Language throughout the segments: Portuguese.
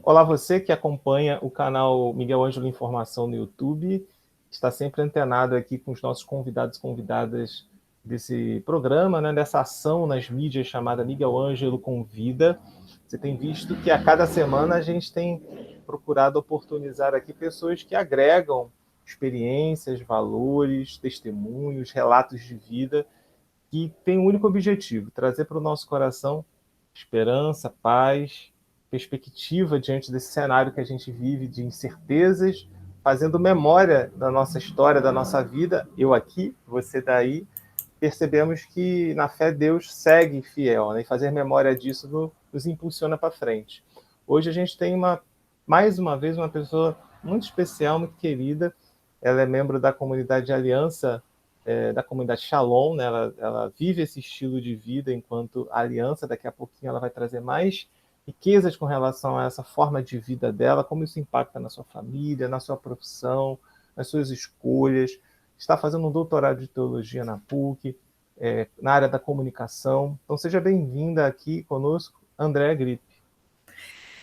Olá, você que acompanha o canal Miguel Ângelo Informação no YouTube, está sempre antenado aqui com os nossos convidados e convidadas desse programa, né, dessa ação nas mídias chamada Miguel Ângelo Convida. Você tem visto que a cada semana a gente tem procurado oportunizar aqui pessoas que agregam experiências, valores, testemunhos, relatos de vida, que tem um único objetivo: trazer para o nosso coração esperança, paz, perspectiva diante desse cenário que a gente vive de incertezas, fazendo memória da nossa história, da nossa vida, eu aqui, você daí, percebemos que na fé Deus segue fiel, né? E fazer memória disso nos impulsiona para frente. Hoje a gente tem mais uma vez uma pessoa muito especial, muito querida. Ela é membro da comunidade de Aliança, da comunidade Shalom, né? Ela vive esse estilo de vida enquanto aliança. Daqui a pouquinho ela vai trazer mais riquezas com relação a essa forma de vida dela, como isso impacta na sua família, na sua profissão, nas suas escolhas. Está fazendo um doutorado de teologia na PUC, na área da comunicação. Então seja bem-vinda aqui conosco, Andréa Gripe.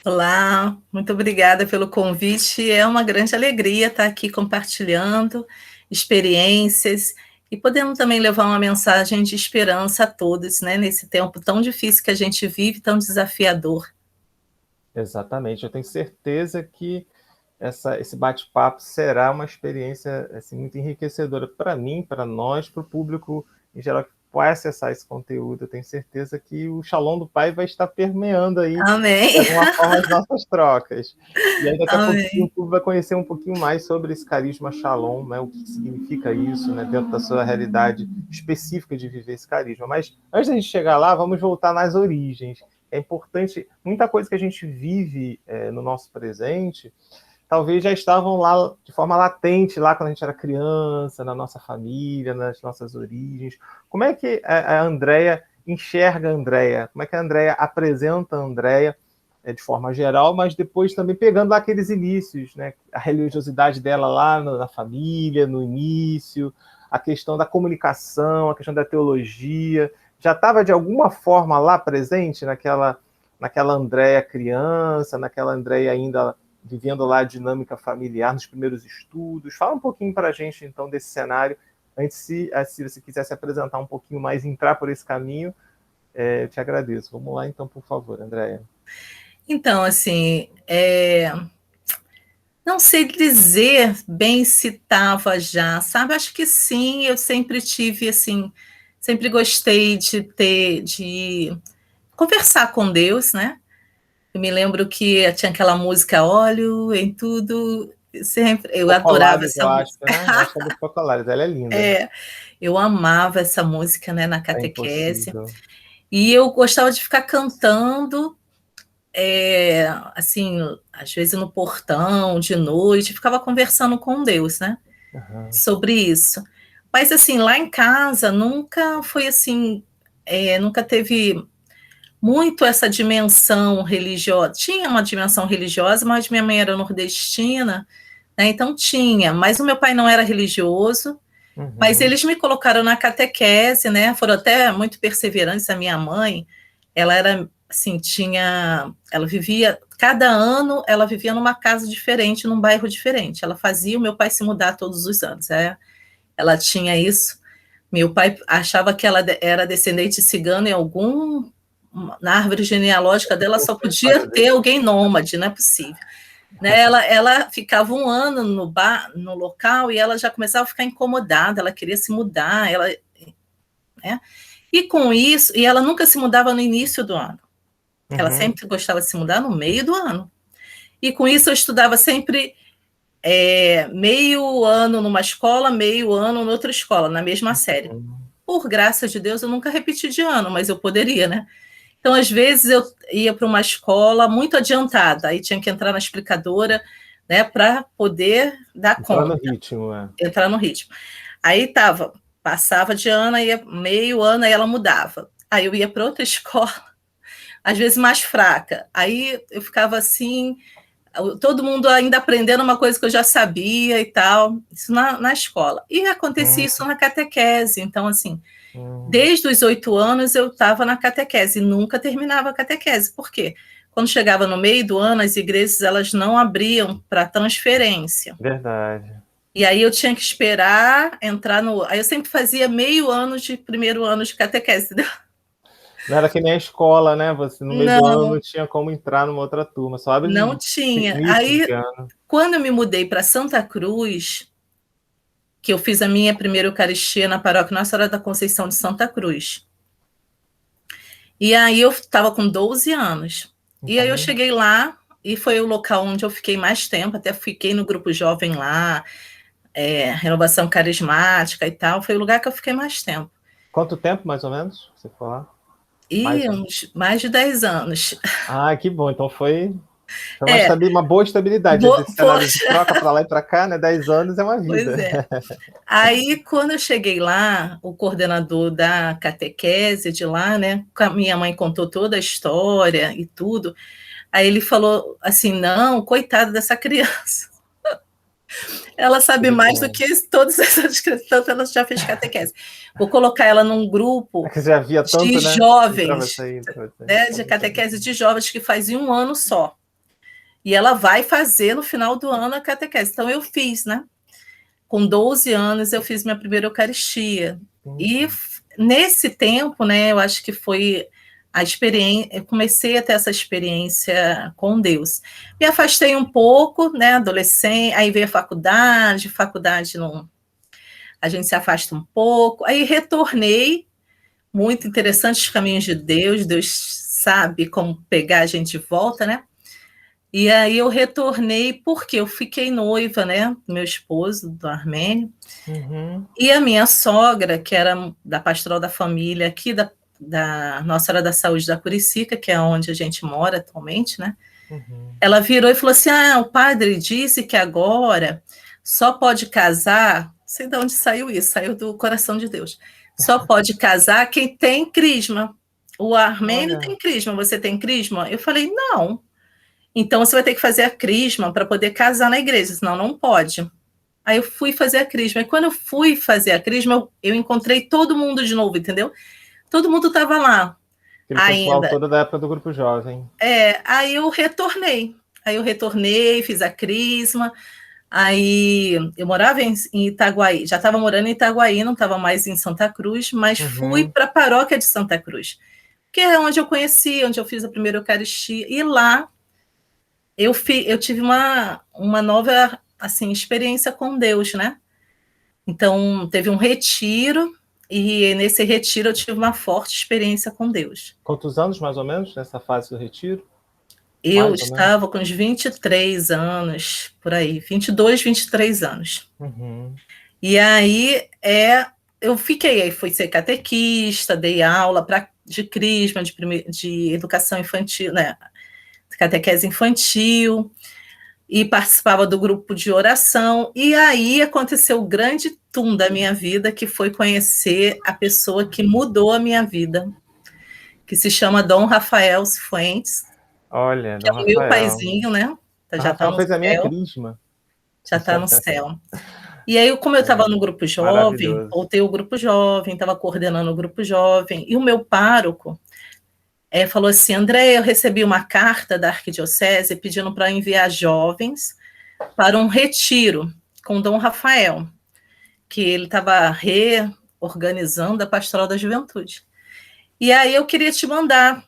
Olá, muito obrigada pelo convite. É uma grande alegria estar aqui compartilhando experiências e podendo também levar uma mensagem de esperança a todos, né, nesse tempo tão difícil que a gente vive, tão desafiador. Exatamente, eu tenho certeza que esse bate-papo será uma experiência assim, muito enriquecedora para mim, para nós, para o público em geral que vai acessar esse conteúdo. Eu tenho certeza que o Shalom do Pai vai estar permeando aí, Amém. de alguma forma, as nossas trocas. E aí daqui a pouquinho o Amém. público vai conhecer um pouquinho mais sobre esse carisma Shalom, né, o que significa isso, né, dentro da sua realidade específica de viver esse carisma. Mas antes da gente chegar lá, vamos voltar nas origens. É importante, muita coisa que a gente vive no nosso presente, talvez já estavam lá de forma latente, lá quando a gente era criança, na nossa família, nas nossas origens. Como é que a Andréa enxerga a Andréa? Como é que a Andréa apresenta a Andréa de forma geral, mas depois também pegando lá aqueles inícios, né? A religiosidade dela lá na família, no início, a questão da comunicação, a questão da teologia, já estava de alguma forma lá presente naquela Andréa criança, naquela Andréa ainda vivendo lá a dinâmica familiar, nos primeiros estudos. Fala um pouquinho para a gente, então, desse cenário. Antes, se você quiser se apresentar um pouquinho mais, entrar por esse caminho, eu te agradeço. Vamos lá, então, por favor, Andréa. Então, assim, não sei dizer bem se estava já, sabe? Acho que sim, eu sempre tive, assim, sempre gostei de conversar com Deus, né? Eu me lembro que tinha aquela música Olho em Tudo, sempre, eu adorava Focolares, essa eu acho, música. né? Eu acho que é do Focolares, ela é linda. Eu amava essa música, né, na É catequese. impossível. E eu gostava de ficar cantando, assim, às vezes no portão, de noite, ficava conversando com Deus, né, Uhum. sobre isso. Mas, assim, lá em casa nunca foi assim, nunca teve muito essa dimensão religiosa. Tinha uma dimensão religiosa, mas minha mãe era nordestina, né, então tinha. Mas o meu pai não era religioso, mas Uhum. eles me colocaram na catequese, né, foram até muito perseverantes. A minha mãe, ela era, assim, ela vivia, cada ano, ela vivia numa casa diferente, num bairro diferente. Ela fazia o meu pai se mudar todos os anos, ela tinha isso. Meu pai achava que ela era descendente cigano em na árvore genealógica dela Tem só essa podia história ter dele. alguém nômade, não é possível. Né? Ela ficava um ano no local e ela já começava a ficar incomodada, ela queria se mudar, né? E com isso, e ela nunca se mudava no início do ano, ela Uhum. sempre gostava de se mudar no meio do ano. E com isso eu estudava sempre meio ano numa escola, meio ano em outra escola, na mesma série. Uhum. Por graça de Deus, eu nunca repeti de ano, mas eu poderia, né? Então, às vezes, eu ia para uma escola muito adiantada, aí tinha que entrar na explicadora, né, para poder dar Entrar no conta, ritmo, é. entrar no ritmo. Aí passava de ano, ia meio ano, aí ela mudava. Aí eu ia para outra escola, às vezes mais fraca. Aí eu ficava assim, todo mundo ainda aprendendo uma coisa que eu já sabia e tal, isso na escola. E acontecia isso na catequese, então, assim, Hum. desde os 8 anos eu estava na catequese, nunca terminava a catequese. Por quê? quando chegava no meio do ano, as igrejas elas não abriam para transferência. Verdade. E aí eu tinha que esperar entrar no... Aí eu sempre fazia meio ano de primeiro ano de catequese, entendeu? Não era que nem a escola, né? Você no meio do ano não tinha como entrar numa outra turma, só abre não no tinha. início de ano. Quando eu me mudei para Santa Cruz, que eu fiz a minha primeira Eucaristia na paróquia Nossa Senhora da Conceição de Santa Cruz. E aí eu estava com 12 anos. E aí eu cheguei lá, e foi o local onde eu fiquei mais tempo, até fiquei no grupo jovem lá, renovação carismática e tal, foi o lugar que eu fiquei mais tempo. Quanto tempo, mais ou menos, você ficou lá? Mais de 10 anos. Ah, que bom, então foi uma boa estabilidade. Esse cenário de troca para lá e para cá, né? 10 anos é uma vida. Pois é. Aí, quando eu cheguei lá, o coordenador da catequese de lá, né? Minha mãe contou toda a história e tudo. Aí ele falou assim, não, coitada dessa criança. Ela sabe mais do que todas essas crianças, tanto ela já fez catequese. Vou colocar ela num grupo já havia tanto, de né? jovens, né, de catequese de jovens que fazem um ano só. E ela vai fazer no final do ano a catequese. Então eu fiz, né? Com 12 anos eu fiz minha primeira Eucaristia. E nesse tempo, né, eu acho que foi a experiência, eu comecei a ter essa experiência com Deus. Me afastei um pouco, né, adolescente, aí veio a faculdade não, a gente se afasta um pouco, aí retornei, muito interessante os caminhos de Deus sabe como pegar a gente de volta, né? E aí eu retornei porque eu fiquei noiva, né, do meu esposo, do Armênio, e a minha sogra, que era da Pastoral da Família aqui da Nossa Senhora da Saúde da Curicica, que é onde a gente mora atualmente, né? Ela virou e falou assim, o padre disse que agora só pode casar, não sei de onde saiu isso, saiu do coração de Deus, só pode casar quem tem crisma. O Armênio tem crisma, você tem crisma? Eu falei, não. Então você vai ter que fazer a crisma para poder casar na igreja, senão não pode. Aí eu fui fazer a crisma, e quando eu fui fazer a crisma, eu encontrei todo mundo de novo, entendeu? Todo mundo estava lá. Aquele pessoal todo da época do grupo jovem. Aí eu retornei. Fiz a crisma. Aí eu morava em Itaguaí, já estava morando em Itaguaí, não estava mais em Santa Cruz, mas fui para a paróquia de Santa Cruz, que é onde eu conheci, onde eu fiz a primeira Eucaristia. E lá eu tive uma nova assim, experiência com Deus, né? Então, teve um retiro, e nesse retiro eu tive uma forte experiência com Deus. Quantos anos, mais ou menos, nessa fase do retiro? Eu estava com uns 23 anos, por aí, 22, 23 anos. E aí, eu fiquei, aí fui ser catequista, dei aula de crisma, de educação infantil, né? Catequese infantil, e participava do grupo de oração, e aí aconteceu o grande tum da minha vida, que foi conhecer a pessoa que mudou a minha vida, que se chama Dom Rafael Cifuentes. Olha, que é o meu paizinho, né? Já está no fez céu. A minha crisma. Já está no céu. E aí, como eu estava no grupo jovem, voltei o grupo jovem, estava coordenando o grupo jovem, e o meu pároco falou assim, André, eu recebi uma carta da Arquidiocese pedindo para enviar jovens para um retiro com Dom Rafael, que ele estava reorganizando a Pastoral da Juventude. E aí eu queria te mandar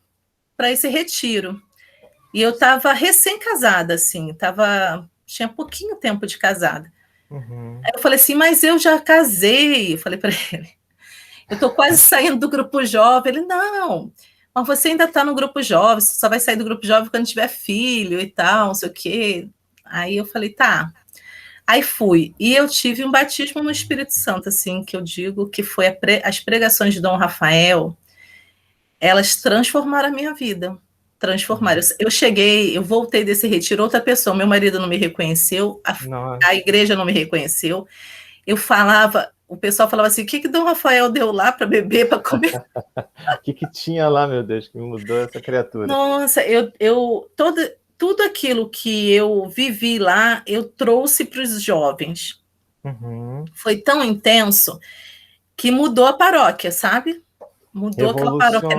para esse retiro. E eu estava recém-casada, assim, tinha pouquinho tempo de casada. Aí eu falei assim, mas eu já casei, eu falei para ele, eu estou quase saindo do grupo jovem. Ele, não, mas você ainda está no grupo jovem, você só vai sair do grupo jovem quando tiver filho e tal, não sei o quê. Aí eu falei, tá. Aí fui, e eu tive um batismo no Espírito Santo, assim, que eu digo que foi as pregações de Dom Rafael, elas transformaram a minha vida. Transformaram. Eu voltei desse retiro, outra pessoa, meu marido não me reconheceu, a igreja não me reconheceu. Eu falava, o pessoal falava assim, o que Dom Rafael deu lá para beber, para comer? O que tinha lá, meu Deus, que mudou essa criatura? Nossa, tudo aquilo que eu vivi lá, eu trouxe para os jovens. Foi tão intenso que mudou a paróquia, sabe? Mudou aquela paróquia.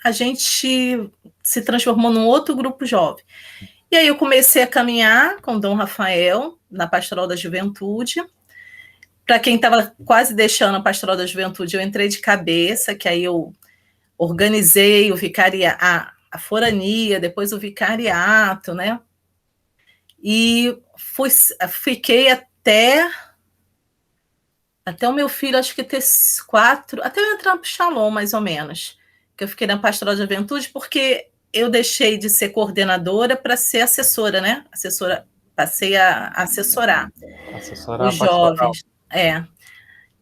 A gente se transformou num outro grupo jovem. E aí eu comecei a caminhar com Dom Rafael na Pastoral da Juventude. Para quem estava quase deixando a Pastoral da Juventude, eu entrei de cabeça, que aí eu organizei o a forania, depois o vicariato, né? E fiquei até o meu filho, acho que ter 4, até eu entrar no Shalom, mais ou menos, que eu fiquei na Pastoral da Juventude, porque eu deixei de ser coordenadora para ser assessora, né? Passei a assessorar os jovens.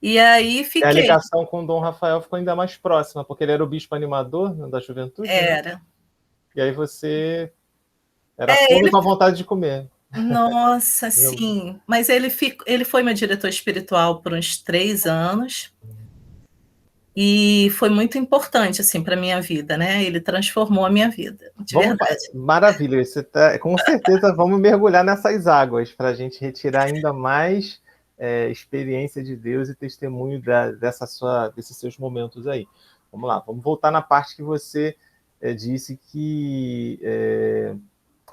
E aí fiquei. A ligação com o Dom Rafael ficou ainda mais próxima, porque ele era o bispo animador, né, da juventude. Era. Né? E aí você era fome com a vontade de comer. Nossa, sim. Mas ele foi meu diretor espiritual por uns 3 anos. E foi muito importante, assim, para a minha vida, né? Ele transformou a minha vida, de verdade. Maravilha. Com certeza vamos mergulhar nessas águas para a gente retirar ainda mais experiência de Deus e testemunho desses seus momentos aí. Vamos lá, vamos voltar na parte que você disse que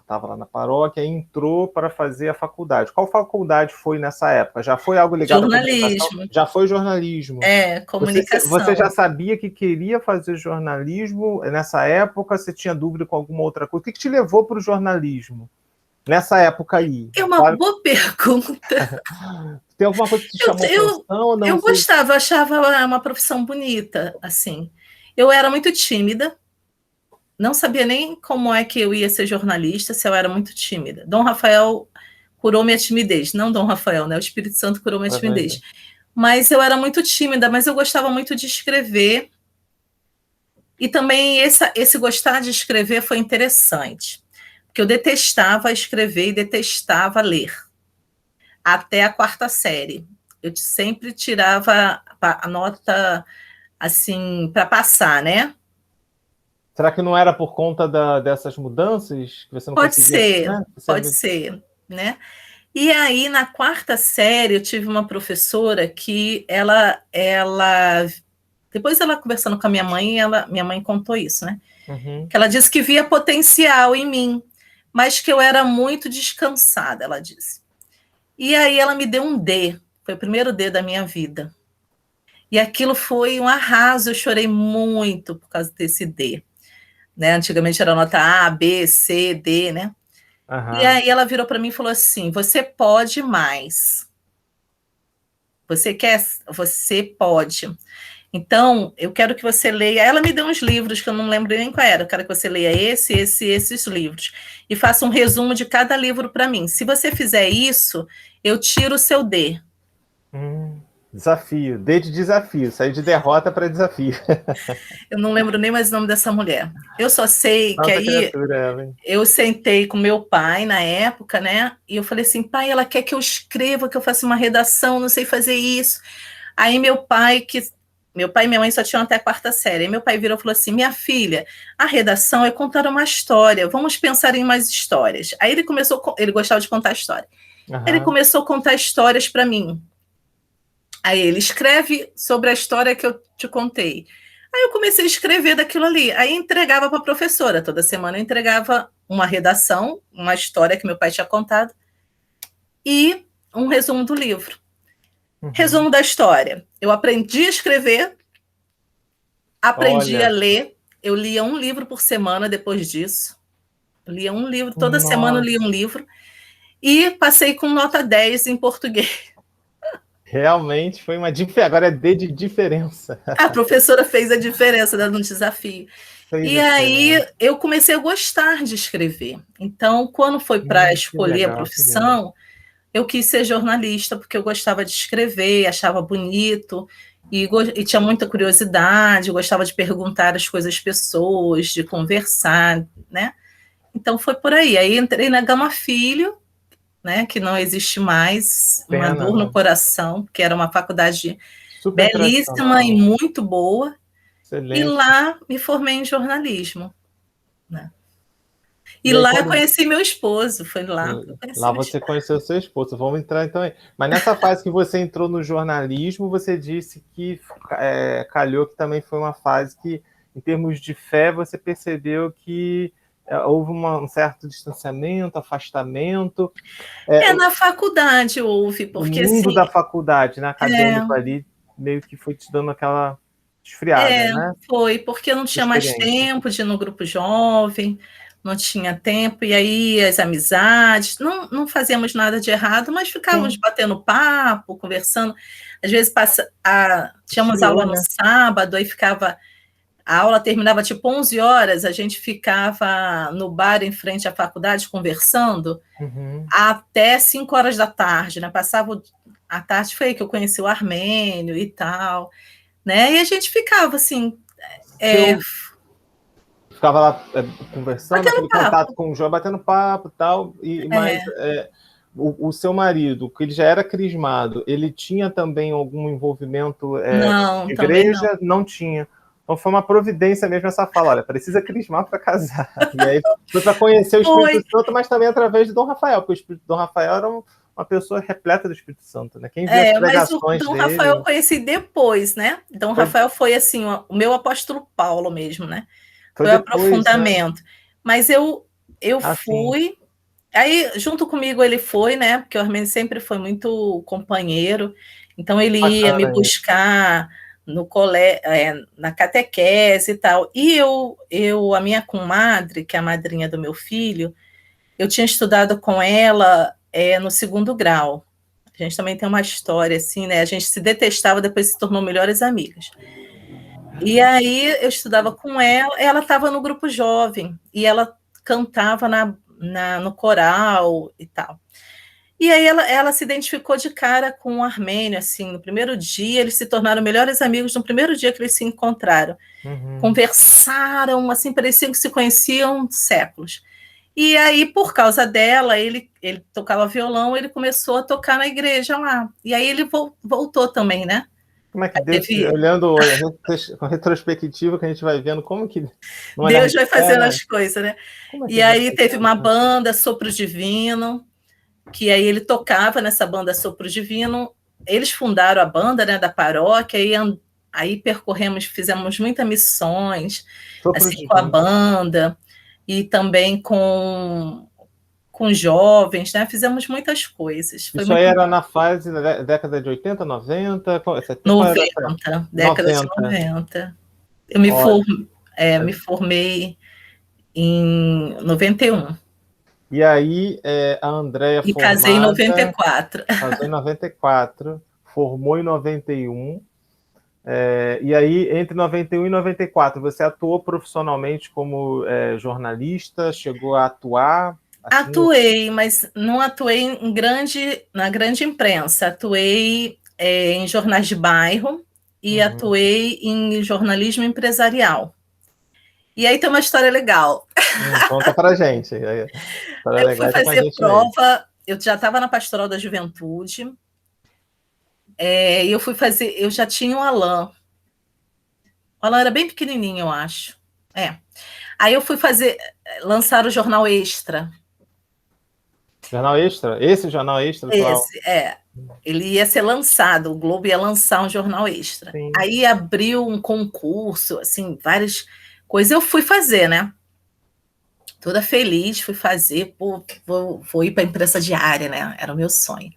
estava lá na paróquia e entrou para fazer a faculdade. Qual faculdade foi nessa época? Já foi algo ligado jornalismo. À comunicação? Já foi jornalismo. Comunicação. Você já sabia que queria fazer jornalismo nessa época? Você tinha dúvida com alguma outra coisa? O que te levou para o jornalismo nessa época aí? É uma boa pergunta. Tem alguma coisa que te chamou atenção? Ou não? Eu gostava, eu achava uma profissão bonita, assim. Eu era muito tímida, não sabia nem como é que eu ia ser jornalista, se eu era muito tímida. Dom Rafael curou minha timidez. Não Dom Rafael, né? O Espírito Santo curou minha timidez. Mas eu era muito tímida, mas eu gostava muito de escrever. E também esse gostar de escrever foi interessante. Porque eu detestava escrever e detestava ler. Até a 4ª série. Eu sempre tirava a nota, assim, para passar, né? Será que não era por conta dessas mudanças que você não Pode conseguia? ser, Né? pode ser, né? E aí, na 4ª série, eu tive uma professora que ela depois ela conversando com a minha mãe contou isso, né? Uhum. Que ela disse que via potencial em mim, mas que eu era muito descansada, ela disse. E aí ela me deu um D, foi o primeiro D da minha vida. E aquilo foi um arraso, eu chorei muito por causa desse D. Né? Antigamente era nota A, B, C, D, né? Uhum. E aí ela virou para mim e falou assim: você pode mais. Você pode. Então, eu quero que você leia. Ela me deu uns livros que eu não lembro nem qual era. Eu quero que você leia esses livros. E faça um resumo de cada livro para mim. Se você fizer isso, eu tiro o seu D. Desafio, D de desafio, sair de derrota para desafio. Eu não lembro nem mais o nome dessa mulher. Eu só sei que aí eu sentei com meu pai na época, né? E eu falei assim, pai, ela quer que eu escreva, que eu faça uma redação, não sei fazer isso. Aí meu pai e minha mãe só tinham até a 4ª série. Aí meu pai virou e falou assim, minha filha, a redação é contar uma história, vamos pensar em mais histórias. Aí ele gostava de contar história. Ele começou a contar histórias para mim. Aí ele escreve sobre a história que eu te contei. Aí eu comecei a escrever daquilo ali. Aí entregava para a professora. Toda semana eu entregava uma redação, uma história que meu pai tinha contado, e um resumo do livro. Resumo da história. Eu aprendi a escrever, aprendi a ler. Eu lia um livro por semana depois disso. Eu lia um livro, toda semana eu lia um livro. E passei com nota 10 em português. Realmente foi uma diferença. Agora é D de diferença. A professora fez a diferença, dando um desafio. E aí eu comecei a gostar de escrever. Então, quando foi para escolher a profissão, eu quis ser jornalista, porque eu gostava de escrever, achava bonito, e tinha muita curiosidade, gostava de perguntar as coisas às pessoas, de conversar, né? Então foi por aí. Aí entrei na Gama Filho, né, que não existe mais, uma dor no coração, que era uma faculdade super belíssima e muito boa. Excelente. E lá me formei em jornalismo. Né? E lá eu conheci meu esposo, foi lá. Lá você conheceu seu esposo, vamos entrar então aí. Mas nessa fase que você entrou no jornalismo, você disse que calhou que também foi uma fase que em termos de fé, você percebeu que houve um certo distanciamento, afastamento. Na faculdade houve, O porque mundo assim, da faculdade, né, acadêmico ali, meio que foi te dando aquela esfriada, né? foi, porque eu não tinha mais Experiência. tempo de ir no grupo jovem, não tinha tempo, e aí as amizades, não fazíamos nada de errado, mas ficávamos Sim. batendo papo, conversando. Às vezes tínhamos aula Esfriou, no né? sábado, aí a aula terminava tipo 11 horas, a gente ficava no bar em frente à faculdade conversando Uhum. até 5 horas da tarde, né? Passava a tarde, foi aí que eu conheci o Armênio e tal, né? E a gente ficava assim, Seu ficava lá conversando, batendo aquele contato papo. com o João, batendo papo e tal, mas o seu marido, que ele já era crismado, ele tinha também algum envolvimento Não, de também não. igreja? Não tinha. Então foi uma providência mesmo essa fala, olha, precisa crismar para casar. E aí foi para conhecer o Espírito Foi. Santo, mas também através de Dom Rafael, porque o Espírito Dom Rafael era uma pessoa repleta do Espírito Santo, né? Quem via as Mas o pregações Dom Rafael eu dele conheci depois, né? Dom foi, Rafael foi assim, o meu apóstolo Paulo mesmo, né? foi Foi o depois, né? aprofundamento. Mas eu Assim, fui. Aí, junto comigo, ele foi, né? Porque o Armênio sempre foi muito companheiro. Então, ele ia me bacana isso. buscar no na catequese e tal. E a minha comadre, que é a madrinha do meu filho, eu tinha estudado com ela no segundo grau. A gente também tem uma história assim, né? A gente se detestava, depois se tornou melhores amigas. E aí eu estudava com ela estava no grupo jovem, e ela cantava no coral e tal. E aí ela se identificou de cara com o Armênio, assim, no primeiro dia, eles se tornaram melhores amigos no primeiro dia que eles se encontraram. Uhum. Conversaram, assim, pareciam que se conheciam séculos. E aí, por causa dela, ele tocava violão, ele começou a tocar na igreja lá. E aí ele voltou também, né? Como é que Aí Deus, olhando com retrospectiva, que a gente vai vendo como que, no olhar Deus de vai fazendo fé, as coisas, né? como é que E Deus vai aí teve fazendo, uma né? banda, Sopro Divino, que aí ele tocava nessa banda Sopro Divino. Eles fundaram a banda, né, da paróquia, e aí fizemos muitas missões, Sopro assim, com a divino. banda, e também com jovens, né? Fizemos muitas coisas. Foi Isso aí muito era bom. na fase da década de 80, 90, 70, qual era essa? 90, década de 90. 90. Eu Olha, me formei em 91 e aí a Andréia e casei em formada, 94. casou em 94, formou em 91, e aí entre 91 e 94 você atuou profissionalmente como jornalista, chegou a atuar assim? Atuei, mas não atuei na grande imprensa. Atuei em jornais de bairro e Uhum. atuei em jornalismo empresarial. E aí tem uma história legal. Conta pra gente. História Eu fui legal é com a fazer gente mesmo. prova, eu já estava na Pastoral da Juventude, e eu já tinha o Alain. O Alain era bem pequenininho, eu acho. Aí eu fui lançar o Jornal Extra. Jornal Extra? Esse jornal extra atual? Ele ia ser lançado, o Globo ia lançar um jornal extra. Sim. Aí abriu um concurso, assim, várias coisas. Eu fui fazer, né? Toda feliz, fui fazer, pô, vou ir para a imprensa diária, né? Era o meu sonho.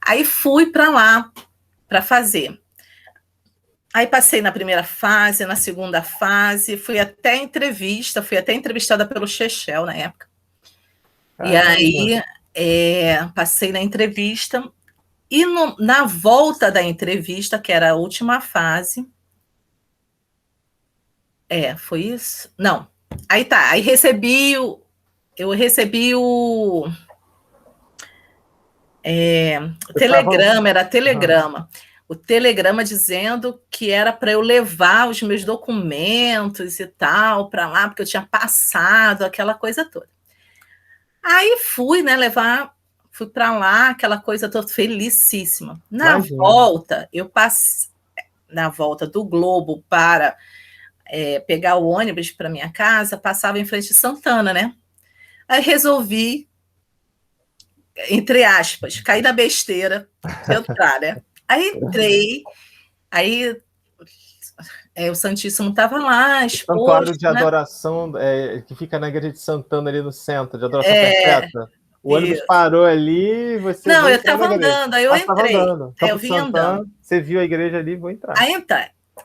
Aí fui para lá para fazer. Aí passei na primeira fase, na segunda fase, fui até entrevistada pelo Chechel na época. E Caramba. aí passei na entrevista. E na volta da entrevista, que era a última fase, foi isso? Não. Aí tá, aí eu recebi o Eu tava. telegrama, era Aham. telegrama. O telegrama dizendo que era para eu levar os meus documentos e tal para lá, porque eu tinha passado, aquela coisa toda. Aí fui, né, fui para lá, aquela coisa toda, felicíssima. Imagina. Na volta do Globo para pegar o ônibus para minha casa, passava em frente de Santana, né? Aí resolvi, entre aspas, cair na besteira de entrar, né? Aí entrei, aí o Santíssimo estava lá, Santuário exposto, de né? adoração que fica na igreja de Santana, ali no centro, de adoração É, perpétua. O ônibus isso. parou ali, você Não, vou eu entrar na estava igreja. andando, aí eu Ah, você estava entrei. andando. Eu Campo de vim andando. Santana, você viu a igreja ali, vou entrar.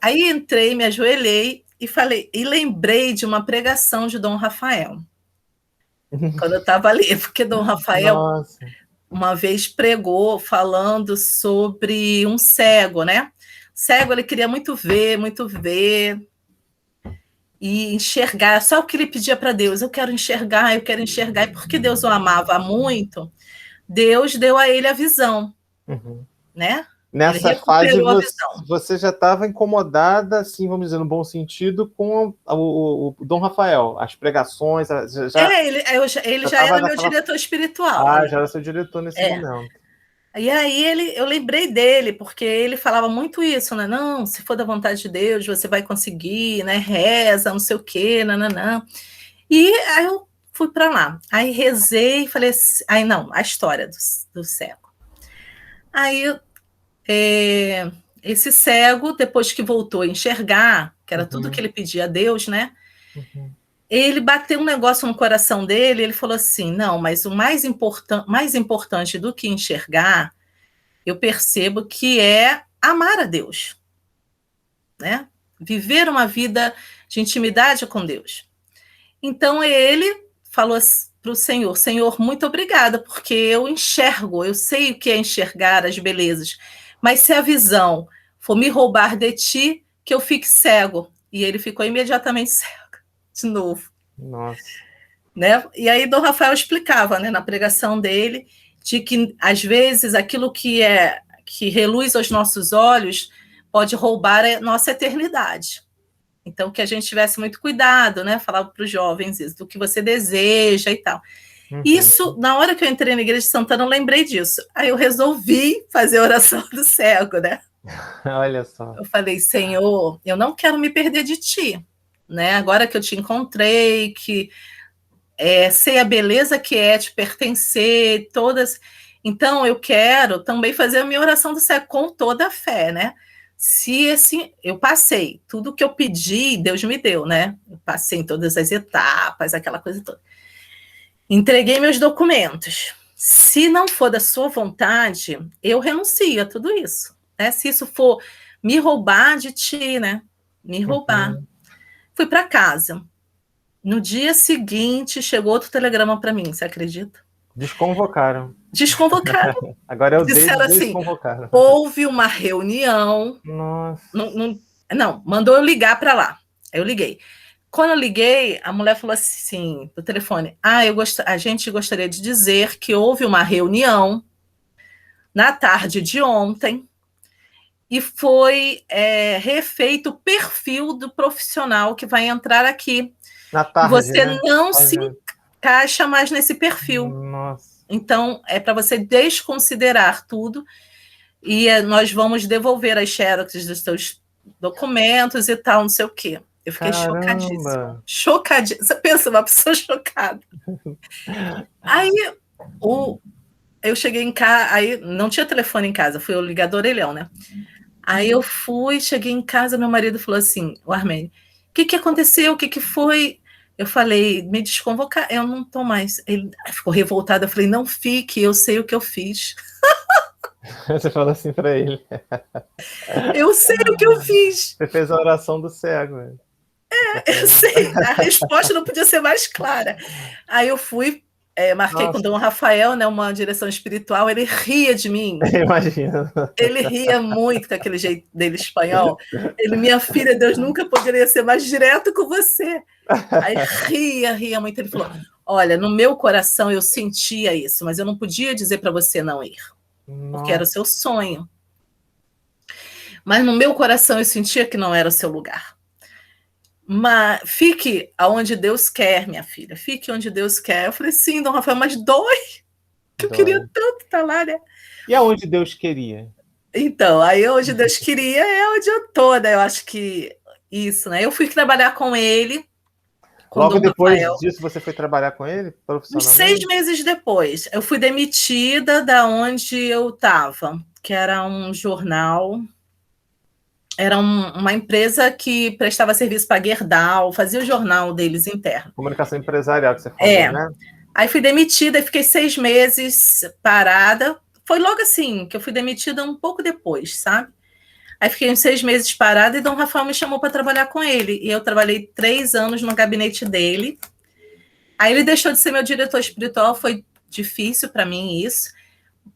Aí entrei, me ajoelhei e falei, e lembrei de uma pregação de Dom Rafael, quando eu estava ali, porque Dom Rafael Nossa. uma vez pregou falando sobre um cego, né? Cego, ele queria muito ver e enxergar, só o que ele pedia para Deus, eu quero enxergar, e porque Deus o amava muito, Deus deu a ele a visão, Uhum. né? Ele Nessa fase, recuperou a visão. você já estava incomodada, assim, vamos dizer, no bom sentido, com o Dom Rafael, as pregações, Ele já já estava era meu naquela. diretor espiritual Ah, ali. já era seu diretor nesse É. momento. E aí eu lembrei dele, porque ele falava muito isso, né? Não, se for da vontade de Deus, você vai conseguir, né? Reza, não sei o quê, nananã. E aí eu fui para lá. Aí rezei e falei assim, aí não, a história do cego. Aí esse cego, depois que voltou a enxergar, que era tudo que ele pedia a Deus, né? Uhum. Ele bateu um negócio no coração dele, ele falou assim: não, mas o mais importante do que enxergar, eu percebo que é amar a Deus, né? Viver uma vida de intimidade com Deus. Então ele falou para o Senhor: Senhor, muito obrigada, porque eu enxergo, eu sei o que é enxergar as belezas, mas se a visão for me roubar de ti, que eu fique cego. E ele ficou imediatamente cego, de novo. Nossa. Né? E aí Dom Rafael explicava, né, na pregação dele, de que às vezes aquilo que reluz aos nossos olhos pode roubar a nossa eternidade. Então que a gente tivesse muito cuidado, né? Falava para os jovens isso, do que você deseja e tal. Uhum. Isso, na hora que eu entrei na igreja de Santana, eu lembrei disso. Aí eu resolvi fazer a oração do cego, né? Olha só. Eu falei, Senhor, eu não quero me perder de ti, né? Agora que eu te encontrei, que sei a beleza que é te pertencer, todas. Então, eu quero também fazer a minha oração do céu com toda a fé, né? Se assim, eu passei, tudo que eu pedi, Deus me deu, né? Eu passei em todas as etapas, aquela coisa toda. Entreguei meus documentos. Se não for da sua vontade, eu renuncio a tudo isso. Né? Se isso for me roubar de ti, né? Me roubar. Uhum. Fui para casa. No dia seguinte, chegou outro telegrama para mim, você acredita? Desconvocaram. Desconvocaram. Agora é o Disseram deles, assim: desconvocaram. houve uma reunião. Nossa. Não, mandou eu ligar para lá. Aí eu liguei. Quando eu liguei, a mulher falou assim, no telefone: a gente gostaria de dizer que houve uma reunião na tarde de ontem e foi refeito o perfil do profissional que vai entrar aqui. Na E tarde, você né? não se Olha. encaixa mais nesse perfil. Nossa. Então, é para você desconsiderar tudo e nós vamos devolver as xerox dos seus documentos e tal, não sei o quê. Eu fiquei chocadíssima. Caramba. Chocadíssima. Você pensa, uma pessoa chocada. Aí eu cheguei em casa, aí não tinha telefone em casa, fui o ligador orelhão, né? Aí eu cheguei em casa, meu marido falou assim, o Armênio, o que aconteceu? O que foi? Eu falei, me desconvocar, eu não estou mais. Ele ficou revoltado, eu falei, não fique, eu sei o que eu fiz. Você falou assim para ele. Eu sei o que eu fiz. Você fez a oração do cego. Né? Eu sei, a resposta não podia ser mais clara. Aí eu fui, marquei com o Dom Rafael, né, uma direção espiritual, ele ria de mim. Imagina. Ele ria muito com aquele jeito dele espanhol. Ele, minha filha, Deus nunca poderia ser mais direto com você. Aí ria muito. Ele falou: olha, no meu coração eu sentia isso, mas eu não podia dizer para você não ir, porque era o seu sonho. Mas no meu coração eu sentia que não era o seu lugar. Mas fique aonde Deus quer, minha filha. Fique onde Deus quer. Eu falei, sim, Dom Rafael, mas dói. Que eu queria tanto estar lá, né? E aonde Deus queria? Então, aí onde Deus queria é onde eu tô, né? Eu acho que isso, né? Eu fui trabalhar com ele. Com Logo Dom depois Rafael. disso, você foi trabalhar com ele Uns profissionalmente? 6 meses depois, eu fui demitida da onde eu estava, que era um jornal Era uma empresa que prestava serviço para a Gerdau, fazia o jornal deles interno. Comunicação empresarial que você falou, né? Aí fui demitida e fiquei 6 meses parada. Foi logo assim, que eu fui demitida um pouco depois, sabe? Aí fiquei uns 6 meses parada e Dom Rafael me chamou para trabalhar com ele. E eu trabalhei 3 anos no gabinete dele. Aí ele deixou de ser meu diretor espiritual, foi difícil para mim isso,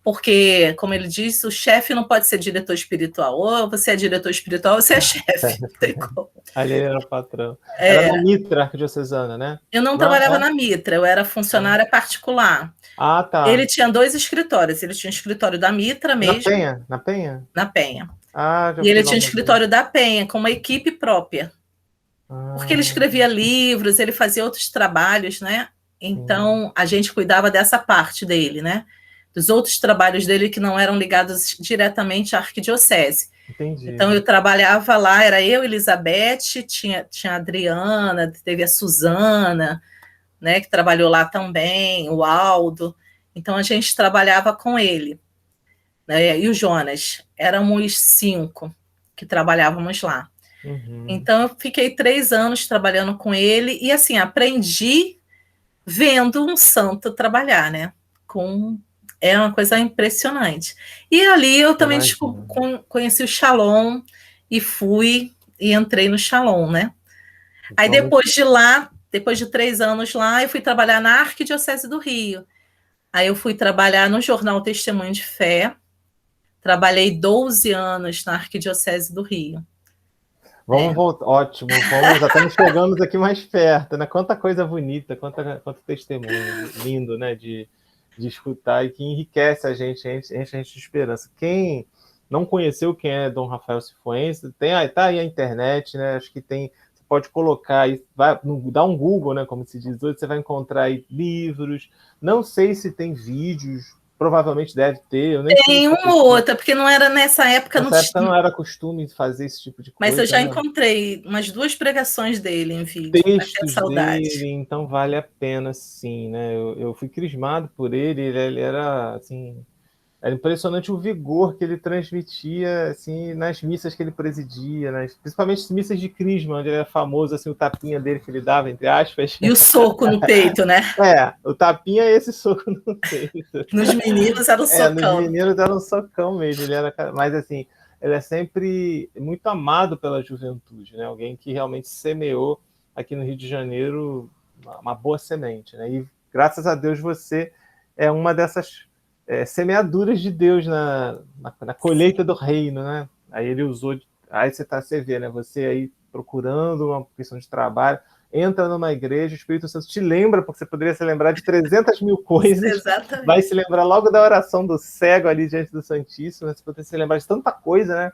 porque, como ele disse, o chefe não pode ser diretor espiritual. Ou você é diretor espiritual ou você é chefe. Não tem como. Ali ele era o patrão. Era na Mitra Arquidiocesana, né? Eu não trabalhava na Mitra, eu era funcionária particular. Ah, tá. Ele tinha 2 escritórios. Ele tinha um escritório da Mitra mesmo. Na Penha? Na Penha. Ah, já E ele tinha um escritório da Penha, com uma equipe própria. Porque ele escrevia livros, ele fazia outros trabalhos, né? Então, a gente cuidava dessa parte dele, né? Dos outros trabalhos dele que não eram ligados diretamente à arquidiocese. Entendi. Então, eu trabalhava lá, era eu, Elizabeth, tinha a Adriana, teve a Suzana, né, que trabalhou lá também, o Aldo. Então, a gente trabalhava com ele, né? E o Jonas. Éramos 5 que trabalhávamos lá. Então, eu fiquei 3 anos trabalhando com ele e, assim, aprendi vendo um santo trabalhar, né? É uma coisa impressionante. E ali eu também conheci o Shalom e fui e entrei no Shalom, né? Aí depois de lá, depois de 3 anos lá, eu fui trabalhar na Arquidiocese do Rio. Aí eu fui trabalhar no jornal Testemunho de Fé. Trabalhei 12 anos na Arquidiocese do Rio. Vamos voltar, ótimo, já estamos chegando aqui mais perto, né? Quanta coisa bonita, quanto testemunho lindo, né? De escutar e que enriquece a gente, enche a gente de esperança. Quem não conheceu quem é Dom Rafael Cifuentes, tá aí a internet, né? Acho que você pode colocar aí, dá um Google, né? Como se diz hoje, você vai encontrar aí livros. Não sei se tem vídeos. Provavelmente deve ter. Tem uma ou outra, porque não era nessa época. Nessa época não era costume fazer esse tipo de coisa. Mas eu já encontrei umas 2 pregações dele em vídeo. Textos dele, então vale a pena, sim, né? Eu fui crismado por ele era, assim, era impressionante o vigor que ele transmitia, assim, nas missas que ele presidia, principalmente as missas de crisma, onde ele era famoso, assim, o tapinha dele que ele dava, entre aspas. E o soco no peito, né? O tapinha é esse soco no peito. Nos meninos era um socão. Nos meninos era um socão mesmo, mas assim, ele é sempre muito amado pela juventude, né? Alguém que realmente semeou aqui no Rio de Janeiro uma boa semente, né? E graças a Deus você é uma dessas semeaduras de Deus na colheita do reino, né? Aí ele usou, aí você vê, né? Você aí procurando uma questão de trabalho, entra numa igreja, o Espírito Santo te lembra, porque você poderia se lembrar de 300 mil coisas. Exatamente. Vai se lembrar logo da oração do cego ali diante do Santíssimo, você poderia se lembrar de tanta coisa, né?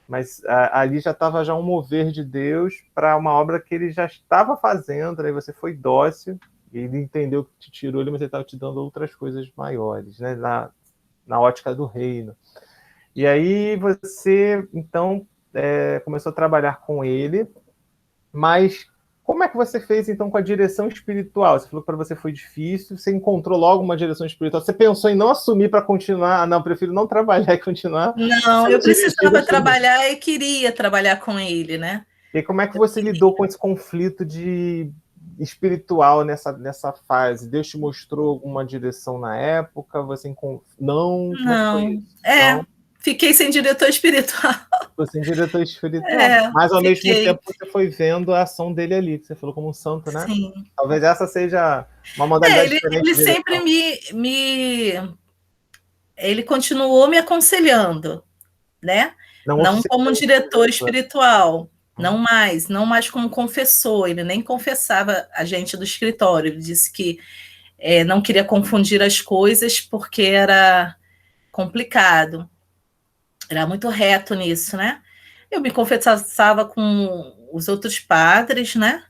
Mas ali já estava um mover de Deus para uma obra que ele já estava fazendo, aí você foi dócil, e ele entendeu que te tirou ele, mas ele estava te dando outras coisas maiores, né? Na ótica do reino. E aí você, então, começou a trabalhar com ele, mas como é que você fez, então, com a direção espiritual? Você falou que para você foi difícil, você encontrou logo uma direção espiritual. Você pensou em não assumir para continuar? Não, prefiro não trabalhar e continuar? Não, eu precisava trabalhar e queria trabalhar com ele, né? E como é que você lidou com esse conflito espiritual nessa fase? Deus te mostrou alguma direção na época? Você não? Não. Fiquei sem diretor espiritual. Sem diretor espiritual. Mas ao mesmo tempo você foi vendo a ação dele ali, que você falou como um santo, né? Sim. Talvez essa seja uma modalidade diferente. Ele sempre ele continuou me aconselhando, né? Não como diretor espiritual, não mais como confessor. Ele nem confessava a gente do escritório. Ele disse que não queria confundir as coisas porque era complicado. Era muito reto nisso, né? Eu me confessava com os outros padres, né?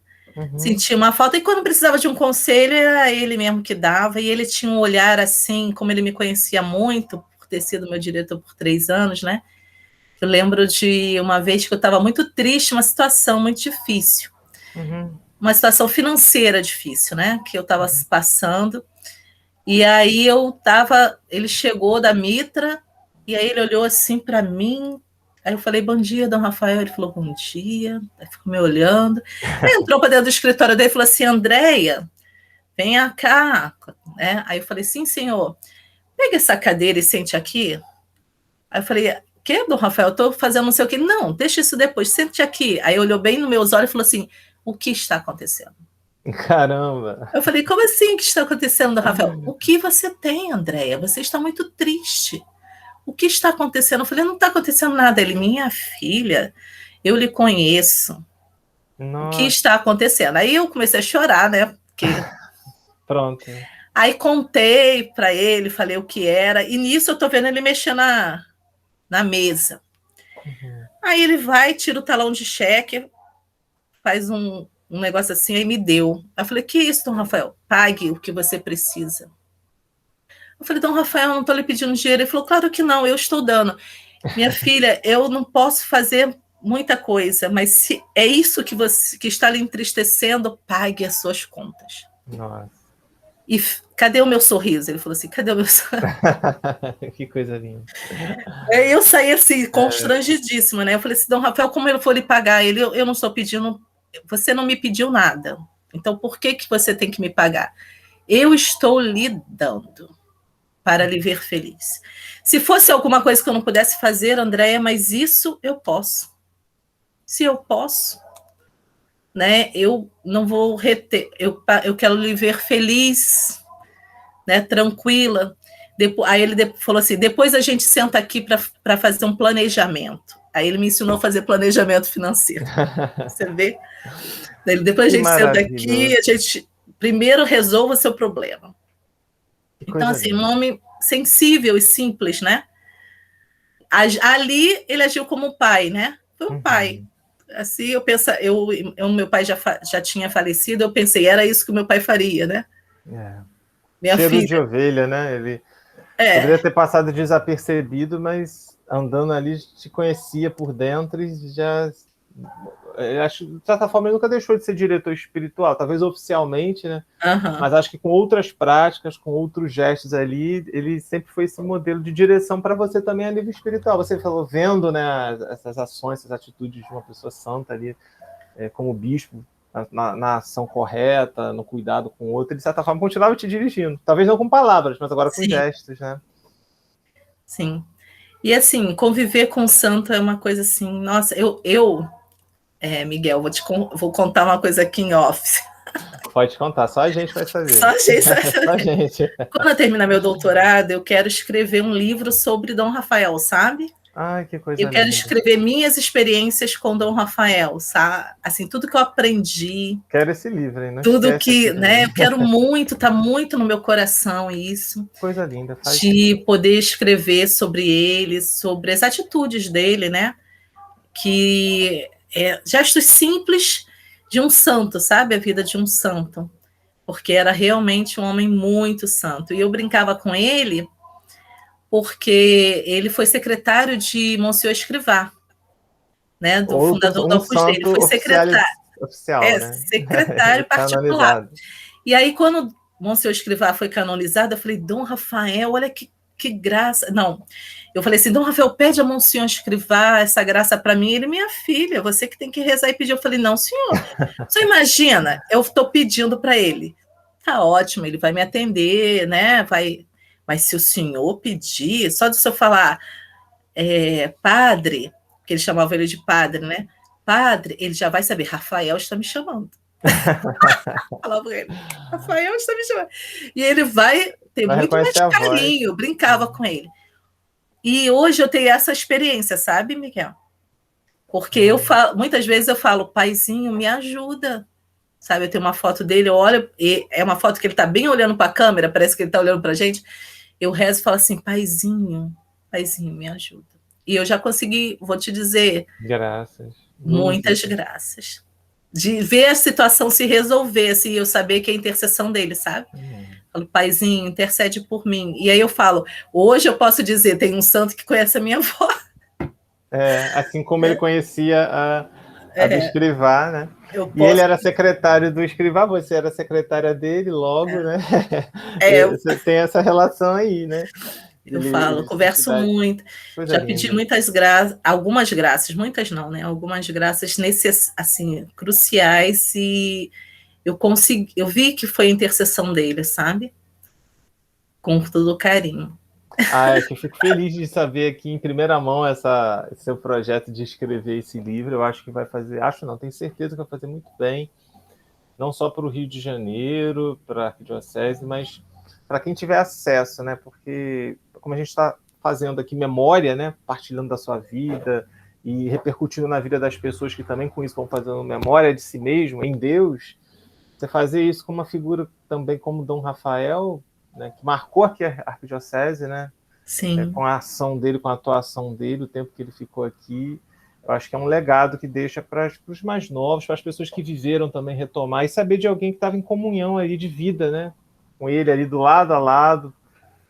Sentia uma falta. E quando precisava de um conselho, era ele mesmo que dava. E ele tinha um olhar assim, como ele me conhecia muito, por ter sido meu diretor por 3 anos, né? Eu lembro de uma vez que eu estava muito triste, uma situação muito difícil. Uma situação financeira difícil, né? Que eu estava passando. E aí ele chegou da Mitra, e aí ele olhou assim para mim, Aí eu falei, bom dia, Dom Rafael. Ele falou, bom dia. Aí ficou me olhando. Aí entrou para dentro do escritório dele e falou assim, Andréia, venha cá. Né? Aí eu falei, sim, senhor. Pega essa cadeira e sente aqui. Aí eu falei, que, Dom Rafael? Eu estou fazendo não sei o quê. Não, deixa isso depois, sente aqui. Aí olhou bem nos meus olhos e falou assim, o que está acontecendo? Caramba! Eu falei, como assim, o que está acontecendo, Dom Rafael? O que você tem, Andréia? Você está muito triste. O que está acontecendo? Eu falei, não está acontecendo nada. Ele, minha filha, eu lhe conheço. Nossa. O que está acontecendo? Aí eu comecei a chorar, né? Porque... Pronto. Aí contei para ele, falei o que era, e nisso eu tô vendo ele mexer na mesa. Uhum. Aí ele vai, tira o talão de cheque, faz um negócio assim, aí me deu. Eu falei, que isso, Dom Rafael? Pague o que você precisa. Eu falei, Dom Rafael, eu não estou lhe pedindo dinheiro. Ele falou, claro que não, eu estou dando. Minha filha, eu não posso fazer muita coisa, mas se é isso que está lhe entristecendo, pague as suas contas. Nossa. E cadê o meu sorriso? Ele falou assim, cadê o meu sorriso? Que coisa linda. Eu saí assim, constrangidíssima, né? Eu falei assim, Dom Rafael, como eu for lhe pagar? Ele, eu não estou pedindo, você não me pediu nada. Então, por que você tem que me pagar? Eu estou lhe dando para lhe ver feliz. Se fosse alguma coisa que eu não pudesse fazer, Andréia, mas isso eu posso. Se eu posso, né? Eu não vou reter. Eu quero lhe ver feliz, né? Tranquila. Aí ele falou assim: depois a gente senta aqui para fazer um planejamento. Aí ele me ensinou a fazer planejamento financeiro. Você vê? Depois a gente senta aqui, a gente primeiro resolva o seu problema. Então, assim, um homem sensível e simples, né? Ali ele agiu como um pai, né? Foi um pai. Assim, meu pai já tinha falecido, eu pensei, era isso que o meu pai faria, né? Minha cheiro filha, de ovelha, né? Ele poderia ter passado desapercebido, mas andando ali te conhecia por dentro e já... Acho, de certa forma, ele nunca deixou de ser diretor espiritual, talvez oficialmente, né? Mas acho que com outras práticas, com outros gestos ali, ele sempre foi esse modelo de direção para você também a nível espiritual. Você falou, vendo, né, essas ações, essas atitudes de uma pessoa santa ali, como bispo, na ação correta, no cuidado com o outro, ele, de certa forma, continuava te dirigindo. Talvez não com palavras, mas agora com gestos, né? Sim. E, assim, conviver com o santo é uma coisa assim... Nossa, Miguel, vou contar uma coisa aqui em off. Pode contar, só a gente vai saber. Só a gente vai saber. Só a gente. Quando eu terminar meu doutorado, eu quero escrever um livro sobre Dom Rafael, sabe? Ai, que coisa linda. Eu quero escrever minhas experiências com Dom Rafael, sabe? Assim, tudo que eu aprendi. Quero esse livro, hein? Não tudo que, né? Eu quero muito, tá muito no meu coração isso. Coisa linda. De poder escrever sobre ele, sobre as atitudes dele, né? Que gestos simples de um santo, sabe? A vida de um santo. Porque era realmente um homem muito santo. E eu brincava com ele porque ele foi secretário de Monsenhor Escrivá, né? Do fundador do Opus Dei. Ele foi secretário. Oficial, né? Secretário particular. E aí, quando Monsenhor Escrivá foi canonizado, eu falei, Dom Rafael, olha que graça. Não, eu falei assim, Dom Rafael, pede a Monsenhor Escrivá essa graça para mim. Ele, minha filha, você que tem que rezar e pedir. Eu falei, não, senhor, você imagina, eu estou pedindo para ele. Tá ótimo, ele vai me atender, né? Mas se o senhor pedir, só de o senhor falar, padre, que ele chamava ele de padre, né? Padre, ele já vai saber, Rafael está me chamando. Falava ele, Rafael está me chamando. E ele vai ter muito mais carinho, brincava com ele. E hoje eu tenho essa experiência, sabe, Miguel? Porque muitas vezes eu falo, paizinho, me ajuda. Sabe, eu tenho uma foto dele, eu olho, e é uma foto que ele está bem olhando para a câmera, parece que ele está olhando para a gente. Eu rezo e falo assim, paizinho, me ajuda. E eu já consegui, vou te dizer... Graças. Muitas graças. De ver a situação se resolver, assim, eu saber que é a intercessão dele, sabe? Falo, paizinho, intercede por mim. E aí eu falo, hoje eu posso dizer, tem um santo que conhece a minha avó. Assim como ele conhecia a do Escrivá, né? E ele era secretário do Escrivá, você era secretária dele logo, né? Você tem essa relação aí, né? Eu falo, eu converso muito, Coisa já pedi linda. muitas graças, algumas graças, muitas não, né? Algumas graças assim, cruciais, e eu vi que foi a intercessão dele, sabe? Com todo carinho. Ah, é que eu fico feliz de saber aqui em primeira mão esse seu projeto de escrever esse livro. Eu acho que vai fazer, acho não, tenho certeza que vai fazer muito bem, não só para o Rio de Janeiro, para a Arquidiocese, mas para quem tiver acesso, né? Porque como a gente está fazendo aqui memória, né? Partilhando da sua vida e repercutindo na vida das pessoas que também com isso vão fazendo memória de si mesmo, em Deus, você fazer isso com uma figura também como Dom Rafael, né? Que marcou aqui a Arquidiocese, né? Sim. Com a ação dele, com a atuação dele, o tempo que ele ficou aqui. Eu acho que é um legado que deixa para os mais novos, para as pessoas que viveram também retomar e saber de alguém que estava em comunhão ali de vida, né? Com ele ali do lado a lado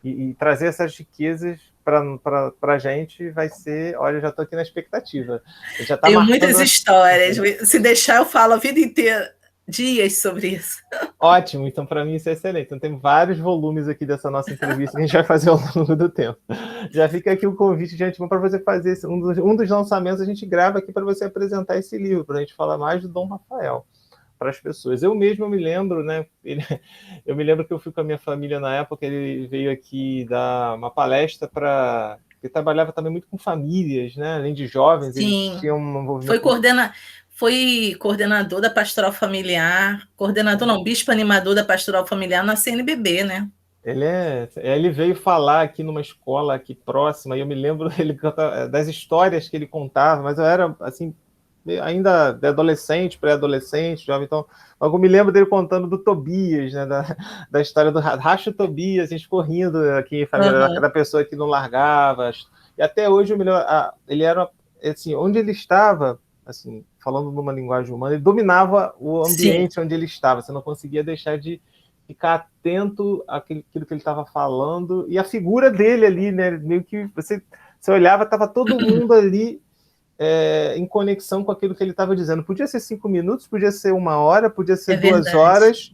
e trazer essas riquezas para a gente vai ser. Olha, eu já estou aqui na expectativa. Ele já está Tenho muitas marcando. histórias. Se deixar, eu falo a vida inteira, dias sobre isso. Ótimo, então para mim isso é excelente. Então tem vários volumes aqui dessa nossa entrevista que a gente vai fazer ao longo do tempo. Já fica aqui o convite de antemão para você fazer um dos lançamentos, a gente grava aqui para você apresentar esse livro, para a gente falar mais do Dom Rafael para as pessoas. Eu mesmo me lembro, né? Eu me lembro que eu fui com a minha família na época, ele veio aqui dar uma palestra para. Ele trabalhava também muito com famílias, né? Além de jovens, ele Sim. tinha um envolvimento. Foi coordenador da Pastoral Familiar, coordenador não, bispo animador da Pastoral Familiar na CNBB, né? Ele veio falar aqui numa escola aqui próxima, e eu me lembro das histórias que ele contava, mas eu era assim, ainda adolescente, pré-adolescente, jovem, então eu me lembro dele contando do Tobias, né, da história do Racho Tobias, a gente ficou rindo aqui, família, da pessoa que não largava, e até hoje eu me lembro, ele era, assim, onde ele estava, assim, falando numa linguagem humana, ele dominava o ambiente onde ele estava, você não conseguia deixar de ficar atento àquilo que ele estava falando, e a figura dele ali, né, meio que você olhava, estava todo mundo ali em conexão com aquilo que ele estava dizendo. Podia ser 5 minutos, podia ser 1 hora, podia ser 2 horas,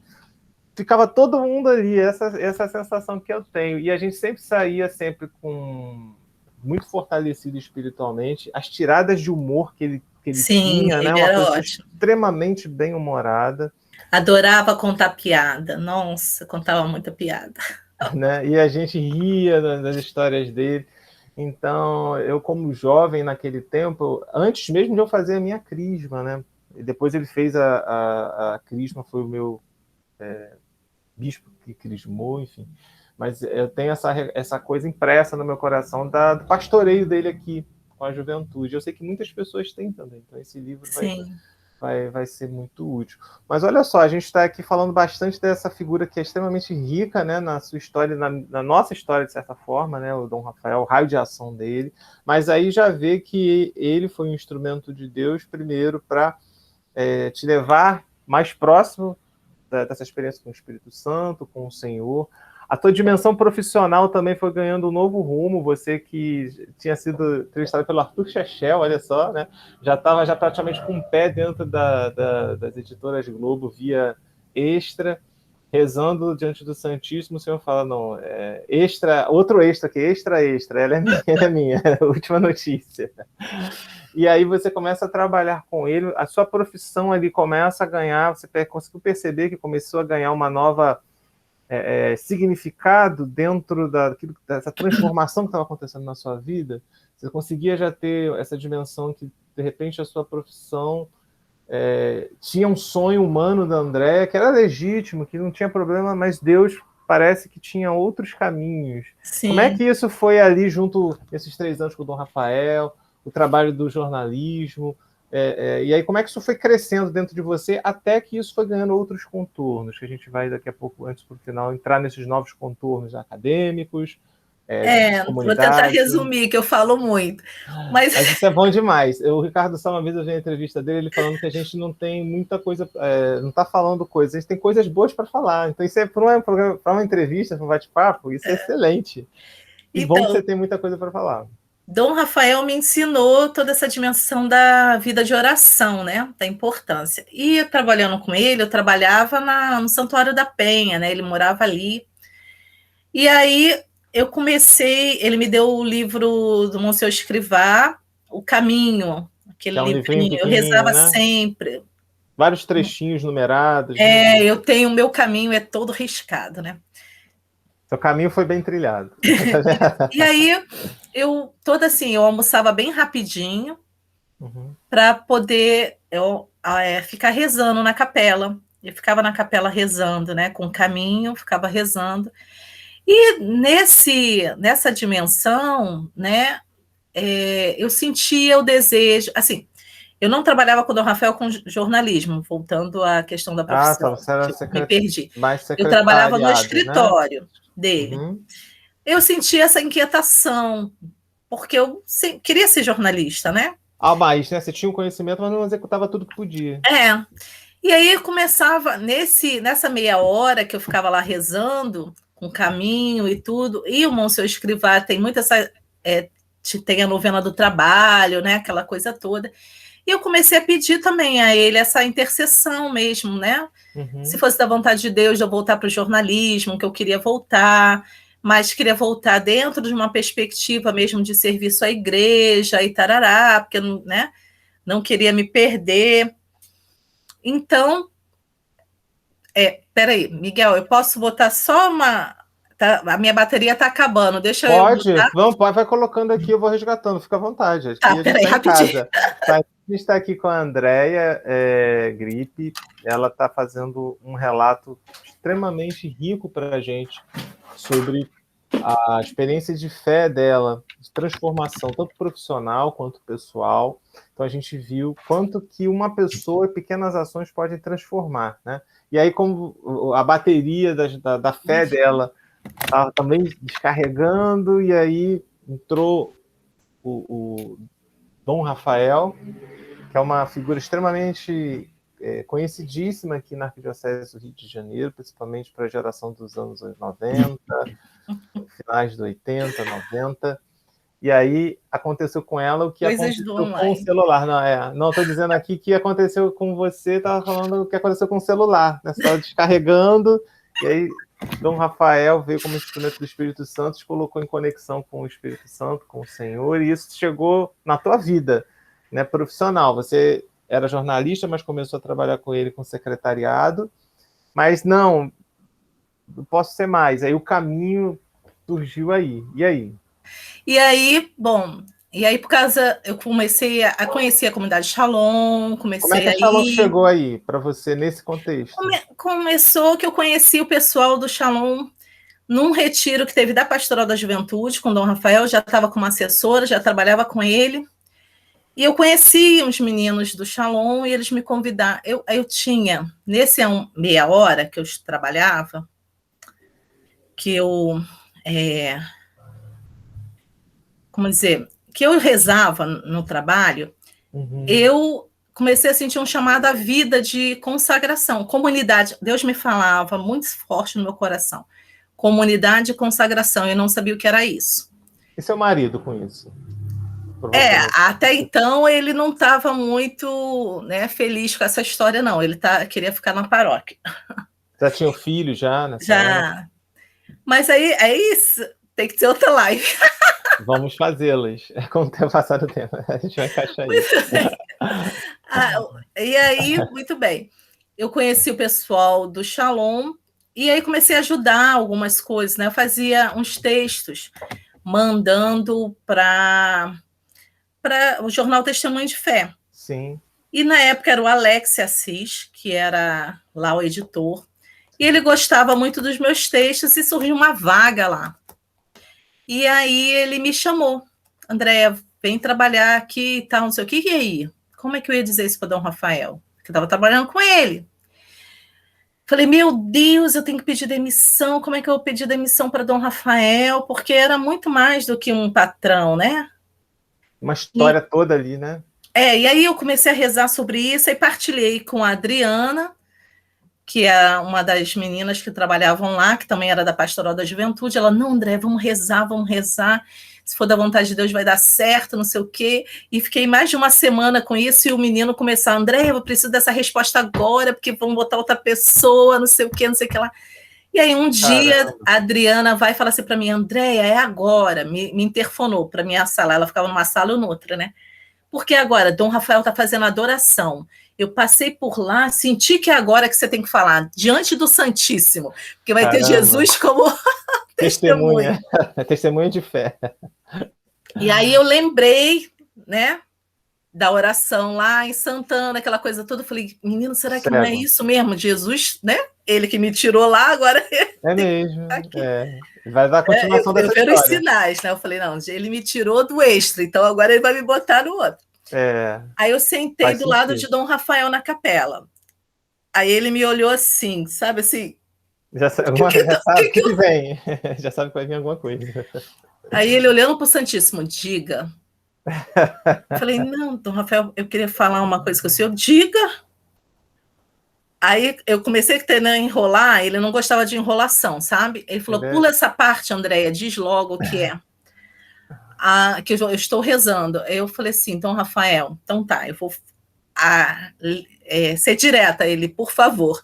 ficava todo mundo ali, essa sensação que eu tenho. E a gente sempre saía sempre muito fortalecido espiritualmente. As tiradas de humor que ele tinha, ele né? Uma pessoa ótimo. Extremamente bem-humorada. Adorava contar piada. Nossa, contava muita piada. Né? E a gente ria das histórias dele. Então, eu como jovem naquele tempo, antes mesmo de eu fazer a minha crisma, né? E depois ele fez a crisma, foi o meu bispo que crismou, enfim. Mas eu tenho essa coisa impressa no meu coração do pastoreio dele aqui com a juventude. Eu sei que muitas pessoas têm também. Então, esse livro vai ser muito útil. Mas olha só, a gente está aqui falando bastante dessa figura que é extremamente rica, né, na sua história, na nossa história, de certa forma, né, o Dom Rafael, o raio de ação dele, mas aí já vê que ele foi um instrumento de Deus, primeiro, para te levar mais próximo dessa experiência com o Espírito Santo, com o Senhor. A tua dimensão profissional também foi ganhando um novo rumo. Você que tinha sido entrevistado pelo Arthur Chechel, olha só, né? Já estava praticamente com um pé dentro das editoras Globo via Extra, rezando diante do Santíssimo. O Senhor fala, não, extra, outro extra aqui, extra, ela é minha, é a última notícia. E aí você começa a trabalhar com ele, a sua profissão ali começa a ganhar, você conseguiu perceber que começou a ganhar uma nova significado dentro dessa transformação que estava acontecendo na sua vida? Você conseguia já ter essa dimensão que, de repente, a sua profissão tinha um sonho humano da Andréa, que era legítimo, que não tinha problema, mas Deus parece que tinha outros caminhos. Sim. Como é que isso foi ali junto, esses 3 anos com o Dom Rafael, o trabalho do jornalismo, e aí como é que isso foi crescendo dentro de você até que isso foi ganhando outros contornos, que a gente vai daqui a pouco, antes para o final, entrar nesses novos contornos acadêmicos, vou tentar resumir, que eu falo muito. Mas isso é bom demais. O Ricardo Sá, uma vez eu vi a entrevista dele, ele falando que a gente não tem muita coisa, não está falando coisas, a gente tem coisas boas para falar. Então isso é para uma entrevista, para um bate-papo, isso é excelente. E bom que você tem muita coisa para falar. Dom Rafael me ensinou toda essa dimensão da vida de oração, né? Da importância. E trabalhando com ele, eu trabalhava no Santuário da Penha, né? Ele morava ali. E aí eu comecei, ele me deu o livro do Monsenhor Escrivá, O Caminho, aquele Que é um livrinho livrinho, eu pequenininho, rezava né? sempre. Vários trechinhos numerados, né? Eu tenho, o meu caminho é todo riscado, né? Seu caminho foi bem trilhado. E aí, toda assim, eu almoçava bem rapidinho, Uhum. para poder ficar rezando na capela. Eu ficava na capela rezando, né? Com o caminho, ficava rezando. E nessa dimensão, né? Eu sentia o desejo, assim, eu não trabalhava com o Dom Rafael com jornalismo, voltando à questão da Ah, tá. profissão, Você era que eu me perdi. mais Eu trabalhava no secretariado, né? escritório dele. Uhum. Eu sentia essa inquietação, porque eu queria ser jornalista, né? Ah, mas, né? Você tinha o conhecimento, mas não executava tudo que podia. E aí começava, nessa meia hora que eu ficava lá rezando, com caminho e tudo, e o Monsenhor Escrivá tem muito essa. Tem a novena do trabalho, né? Aquela coisa toda. E eu comecei a pedir também a ele essa intercessão mesmo, né? Se Uhum. fosse da vontade de Deus, de eu voltar para o jornalismo, que eu queria voltar, mas queria voltar dentro de uma perspectiva mesmo de serviço à igreja e tarará, porque eu, né, não queria me perder. Então, peraí, Miguel, eu posso botar só uma. A minha bateria está acabando, deixa eu Pode? botar. Vamos, vai colocando aqui, eu vou resgatando, fica à vontade. Tá, Aqui a gente peraí, está em rapidinho. casa. Tá, a gente está aqui com a Andréia Gripe, ela está fazendo um relato extremamente rico para a gente sobre a experiência de fé dela, de transformação, tanto profissional quanto pessoal. Então a gente viu quanto que uma pessoa e pequenas ações podem transformar, né? E aí, como a bateria da fé dela estava também descarregando, e aí entrou o Dom Rafael, que é uma figura extremamente conhecidíssima aqui na Arquidiocese do Rio de Janeiro, principalmente para a geração dos anos 90, finais de 80, 90. E aí aconteceu com ela o que Coisas do aconteceu com o online. celular. Não, estou dizendo aqui que aconteceu com você, estava falando o que aconteceu com o celular. Né? Você estava descarregando, e aí Dom Rafael veio como instrumento do Espírito Santo, te colocou em conexão com o Espírito Santo, com o Senhor, e isso chegou na tua vida, né, profissional. Você era jornalista, mas começou a trabalhar com ele com secretariado, mas não posso ser mais. Aí o caminho surgiu aí. E aí? E aí, bom, por causa, eu comecei a conhecer a comunidade Shalom, Como é comecei que a a Shalom ir. chegou aí para você nesse contexto? Começou que eu conheci o pessoal do Shalom num retiro que teve da Pastoral da Juventude com o Dom Rafael, já estava como assessora, já trabalhava com ele. E eu conheci uns meninos do Shalom e eles me convidaram. Eu tinha, nesse meia hora que eu trabalhava, que eu. Como dizer? Que eu rezava no trabalho, eu comecei a sentir um chamado à vida de consagração, comunidade. Deus me falava muito forte no meu coração. Comunidade e consagração, eu não sabia o que era isso. E seu marido com isso? Provavelmente. Até então ele não estava muito, né, feliz com essa história, não. Ele queria ficar na paróquia. Já tinha filho já nessa época? Já. Mas aí é isso. Tem que ter outra live. Vamos fazê-las. Com o tempo passar do tempo. A gente vai encaixar isso. E aí, muito bem. Eu conheci o pessoal do Shalom e aí comecei a ajudar algumas coisas, né? Eu fazia uns textos mandando para o jornal Testemunho de Fé. Sim. E na época era o Alex Assis, que era lá o editor, e ele gostava muito dos meus textos e surgiu uma vaga lá. E aí ele me chamou, Andréia, vem trabalhar aqui e tal, não sei o que, e aí? Como é que eu ia dizer isso para Dom Rafael? Porque eu estava trabalhando com ele. Falei, meu Deus, eu tenho que pedir demissão, como é que eu vou pedir demissão para Dom Rafael? Porque era muito mais do que um patrão, né? Uma história toda ali, né? E aí eu comecei a rezar sobre isso e partilhei com a Adriana, que é uma das meninas que trabalhavam lá, que também era da Pastoral da Juventude. Ela, não, André, vamos rezar, se for da vontade de Deus vai dar certo, não sei o quê. E fiquei mais de uma semana com isso, e o menino começou, André, eu preciso dessa resposta agora, porque vão botar outra pessoa, não sei o quê, não sei o que lá. E aí um dia Caramba. a Adriana vai falar assim para mim, Andréia, é agora, me interfonou para minha sala, ela ficava numa sala e noutra, né? Porque agora Dom Rafael está fazendo adoração. Eu passei por lá, senti que é agora que você tem que falar, diante do Santíssimo, porque vai ter Caramba. Jesus como testemunha. Testemunha. Testemunha de fé. E aí eu lembrei, né, da oração lá em Santana, aquela coisa toda. Eu falei, menino, será que não é Cego. isso mesmo? Jesus, né? Ele que me tirou lá, agora É tem que estar mesmo. aqui. É. Vai dar continuação Eu dessa vi os história. sinais, né? Eu falei, não, ele me tirou do extra, então agora ele vai me botar no outro. É, Aí eu sentei faz do lado de sentido. Dom Rafael na capela. Aí ele me olhou assim, sabe assim? Já, já sabe o que vem. Já sabe que vai vir alguma coisa. Aí ele olhando para o Santíssimo, diga. Eu falei, não, Dom Rafael, eu queria falar uma coisa com o senhor, diga. Aí eu comecei a enrolar, ele não gostava de enrolação, sabe? Ele falou, pula essa parte, Andréia, diz logo o que é. Que eu estou rezando. Eu falei assim, então, Rafael, então tá, eu vou ser direta, ele, por favor.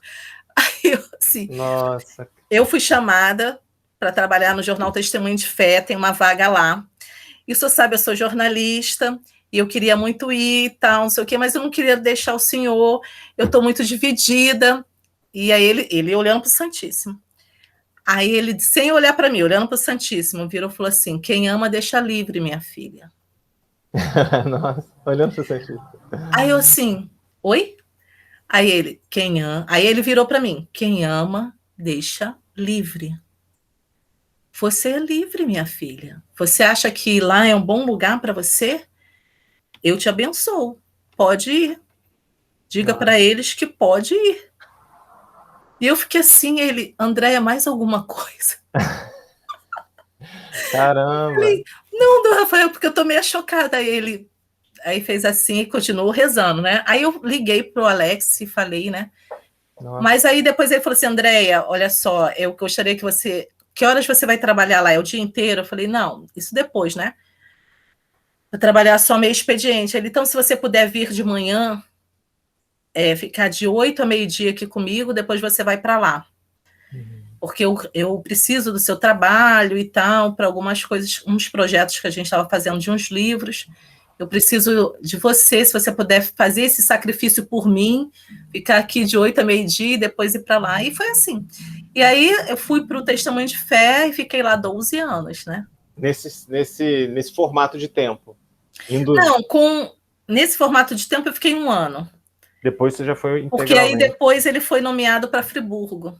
Aí eu, assim, Nossa. eu fui chamada para trabalhar no Jornal Testemunho de Fé, tem uma vaga lá. E o senhor sabe, eu sou jornalista, e eu queria muito ir e tal, não sei o quê, mas eu não queria deixar o senhor, eu estou muito dividida. E aí ele olhando para o Santíssimo. Aí ele, sem olhar para mim, olhando para o Santíssimo, virou e falou assim, quem ama deixa livre, minha filha. Nossa, olhando para o Santíssimo. Aí eu assim, oi? Aí ele, quem ama... Aí ele virou para mim, quem ama deixa livre. Você é livre, minha filha. Você acha que lá é um bom lugar para você? Eu te abençoo. Pode ir. Diga para eles que pode ir. E eu fiquei assim, ele, Andréia, mais alguma coisa? Caramba. Falei, não, do Rafael, porque eu tô meio chocada. Aí fez assim e continuou rezando, né? Aí eu liguei pro Alex e falei, né? Nossa. Mas aí depois ele falou assim, Andréia, olha só, eu gostaria que você... Que horas você vai trabalhar lá? É o dia inteiro? Eu falei, não, isso depois, né? Vou trabalhar só meio expediente. Ele, então, se você puder vir de manhã, ficar de 8 a meio-dia aqui comigo, depois você vai para lá. Porque eu preciso do seu trabalho e tal, para algumas coisas, uns projetos que a gente estava fazendo de uns livros. Eu preciso de você, se você puder fazer esse sacrifício por mim, ficar aqui de 8 a meio-dia e depois ir para lá. E foi assim. E aí eu fui para o Testemunho de Fé e fiquei lá 12 anos, né? Nesse formato de tempo. Não, nesse formato de tempo eu fiquei 1 ano. Depois você já foi integralmente. Porque aí depois ele foi nomeado para Friburgo.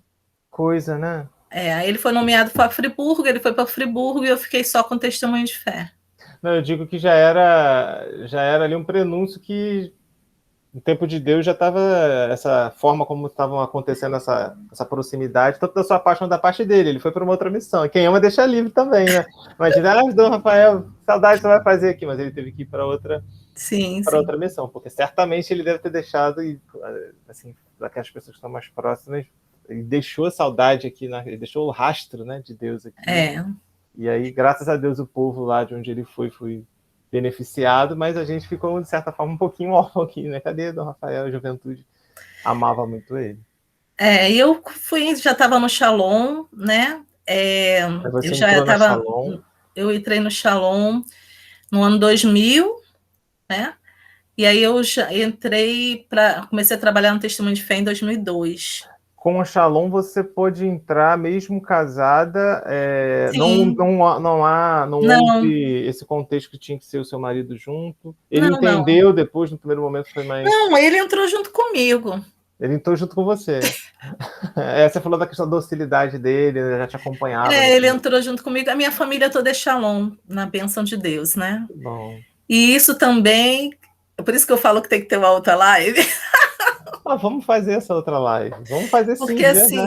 Coisa, né? Aí ele foi nomeado para Friburgo, ele foi para Friburgo e eu fiquei só com Testemunho de Fé. Não, eu digo que já era ali um prenúncio que no tempo de Deus já estava essa forma como estavam acontecendo essa proximidade, tanto da sua parte quanto da parte dele. Ele foi para uma outra missão. E quem ama deixa livre também, né? Imagina, Dom Rafael, saudade você vai fazer aqui, mas ele teve que ir para outra missão, porque certamente ele deve ter deixado, assim, daquelas pessoas que estão mais próximas, ele deixou a saudade aqui, ele deixou o rastro, né, de Deus aqui. E aí, graças a Deus, o povo lá de onde ele foi beneficiado, mas a gente ficou, de certa forma, um pouquinho órfão aqui, né? Cadê Dom Rafael? A juventude amava muito ele. E eu já estava no Shalom, né? Você entrou no Shalom. Eu entrei no Shalom no ano 2000, né? E aí eu já comecei a trabalhar no Testemunho de Fé em 2002. Com o Shalom você pôde entrar mesmo casada, não houve esse contexto que tinha que ser o seu marido junto. Ele entendeu depois, no primeiro momento foi mais... Não, ele entrou junto comigo. Ele entrou junto com você. Você falou da questão da docilidade dele, já te acompanhava. Ele entrou junto comigo, a minha família toda é Shalom, na bênção de Deus, né? Bom. E isso também, por isso que eu falo que tem que ter uma outra live. Vamos fazer essa outra live. Vamos fazer sim, porque, assim,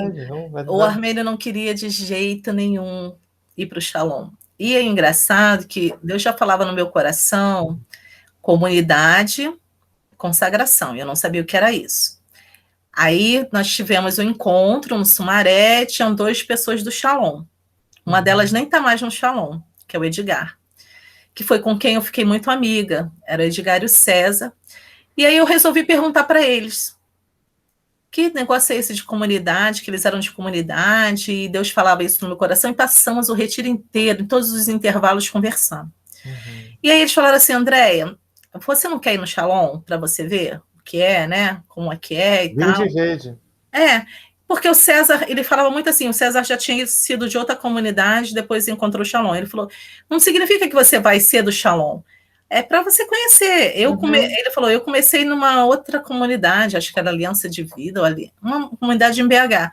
o Armênio não queria de jeito nenhum ir para o Shalom. E é engraçado que Deus já falava no meu coração comunidade, consagração. Eu não sabia o que era isso. Aí nós tivemos um encontro no Sumaré, tinham 2 pessoas do Shalom. Uma delas nem está mais no Shalom, que é o Edgar, que foi com quem eu fiquei muito amiga. Era o Edgar e o César. E aí eu resolvi perguntar para eles. que negócio é esse de comunidade, que eles eram de comunidade, e Deus falava isso no meu coração, e passamos o retiro inteiro, em todos os intervalos, conversando. E aí eles falaram assim, Andréia, você não quer ir no Shalom para você ver o que é, né? Como é que é e tal. Verde. Porque o César, ele falava muito assim, o César já tinha sido de outra comunidade, depois encontrou o Shalom. Ele falou, não significa que você vai ser do Shalom, é para você conhecer. Ele falou, eu comecei numa outra comunidade, acho que era Aliança de Vida, ou ali, uma comunidade em BH,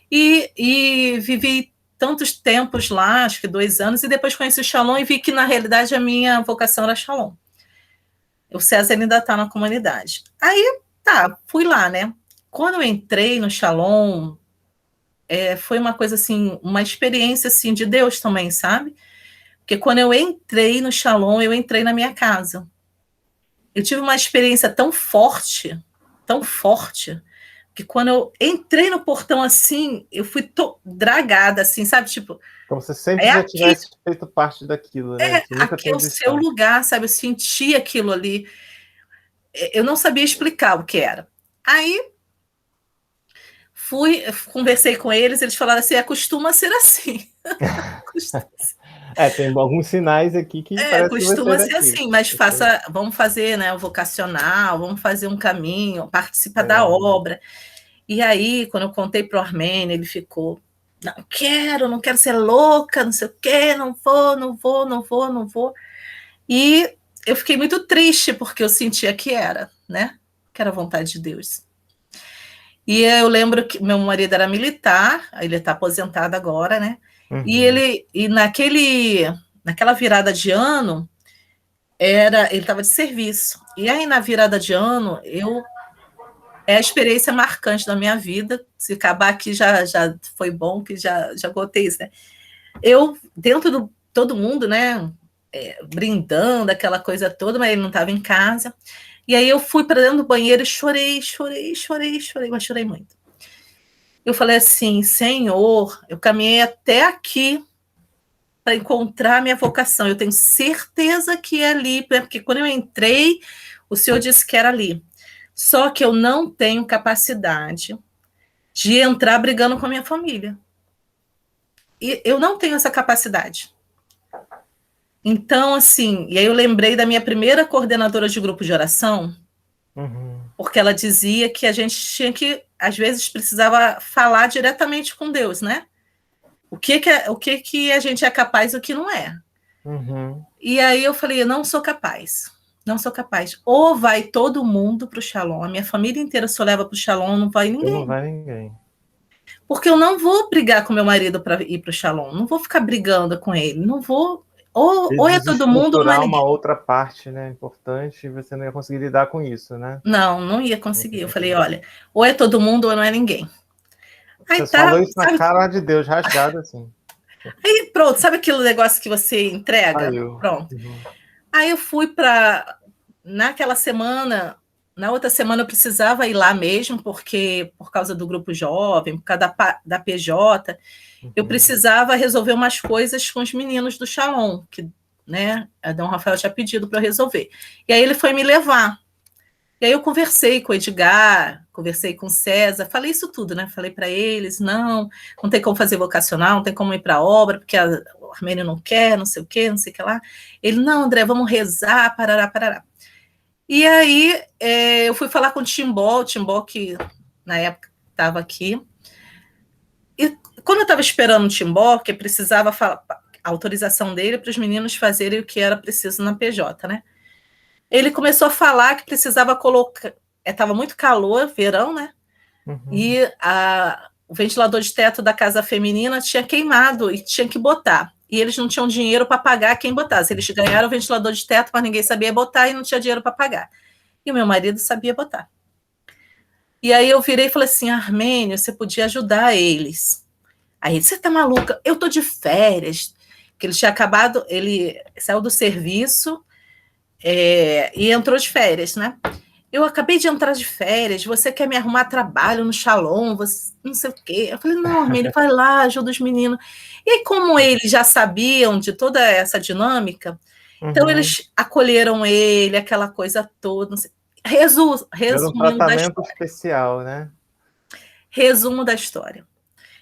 e vivi tantos tempos lá, acho que 2 anos, e depois conheci o Shalom e vi que, na realidade, a minha vocação era Shalom. O César ainda está na comunidade. Aí, fui lá, né? Quando eu entrei no Shalom, foi uma coisa assim, uma experiência assim de Deus também, sabe? Porque quando eu entrei no Shalom, eu entrei na minha casa. Eu tive uma experiência tão forte, que quando eu entrei no portão assim, eu fui dragada, assim, sabe? Tipo, como se sempre já tivesse feito parte daquilo, né? Aqui é o seu lugar, sabe? Eu senti aquilo ali. Eu não sabia explicar o que era. Aí conversei com eles falaram assim, costuma ser assim. Tem alguns sinais aqui que parece costuma ser assim, mas vamos fazer, né, o vocacional, vamos fazer um caminho, participa da obra. E aí, quando eu contei para o Armênio, ele ficou, não quero ser louca, não sei o quê, não vou. E eu fiquei muito triste, porque eu sentia que era, né, que era a vontade de Deus. E eu lembro que meu marido era militar, ele está aposentado agora, né? E naquela virada de ano, ele estava de serviço. E aí, na virada de ano, é a experiência marcante da minha vida. Se acabar aqui já foi bom, que já contei isso, né? Eu, dentro do todo mundo, né? Brindando, aquela coisa toda, mas ele não estava em casa. E aí eu fui para dentro do banheiro e chorei, mas chorei muito. Eu falei assim, Senhor, eu caminhei até aqui para encontrar a minha vocação. Eu tenho certeza que é ali, porque quando eu entrei, o Senhor disse que era ali. Só que eu não tenho capacidade de entrar brigando com a minha família. E eu não tenho essa capacidade. Então, assim, e aí eu lembrei da minha primeira coordenadora de grupo de oração, porque ela dizia que a gente tinha que, às vezes, precisava falar diretamente com Deus, né? O que a gente é capaz e o que não é. E aí eu falei, eu não sou capaz. Ou vai todo mundo para o Shalom, a minha família inteira só leva para o Shalom, não vai ninguém. Não vai ninguém. Porque eu não vou brigar com meu marido para ir para o Shalom, não vou ficar brigando com ele, não vou. Ou é todo mundo, ou não é ninguém. Uma outra parte, né, importante, e você não ia conseguir lidar com isso, né? Não ia conseguir. Eu falei, olha, ou é todo mundo, ou não é ninguém. Aí você falou isso na cara de Deus, rasgado assim. Aí pronto, sabe aquele negócio que você entrega? Pronto. Aí eu fui naquela semana, na outra semana eu precisava ir lá mesmo, porque por causa do grupo jovem, por causa da PJ, eu precisava resolver umas coisas com os meninos do Shalom, que, né, a Dom Rafael tinha pedido para eu resolver. E aí ele foi me levar. E aí eu conversei com o Edgar, conversei com o César, falei isso tudo, né? Falei para eles, não tem como fazer vocacional, não tem como ir para a obra, porque o Armênio não quer, não sei o que lá. Ele, não, André, vamos rezar, parará. E aí eu fui falar com o Timbó que na época estava aqui. E quando eu estava esperando o Timbó, que precisava a autorização dele para os meninos fazerem o que era preciso na PJ, né? Ele começou a falar que precisava colocar... Estava muito calor, verão, né? E o ventilador de teto da casa feminina tinha queimado e tinha que botar. E eles não tinham dinheiro para pagar quem botasse. Eles ganharam o ventilador de teto, mas ninguém sabia botar e não tinha dinheiro para pagar. E o meu marido sabia botar. E aí eu virei e falei assim, Armênio, você podia ajudar eles. Aí ele, você tá maluca? Eu tô de férias. Porque ele tinha acabado, ele saiu do serviço... e entrou de férias, né? Eu acabei de entrar de férias, você quer me arrumar trabalho no Shalom, você não sei o quê. Eu falei, não, Armênio, vai lá, ajuda os meninos. E aí, como eles já sabiam de toda essa dinâmica, então eles acolheram ele, aquela coisa toda. Resumindo, um tratamento especial, né? Resumo da história.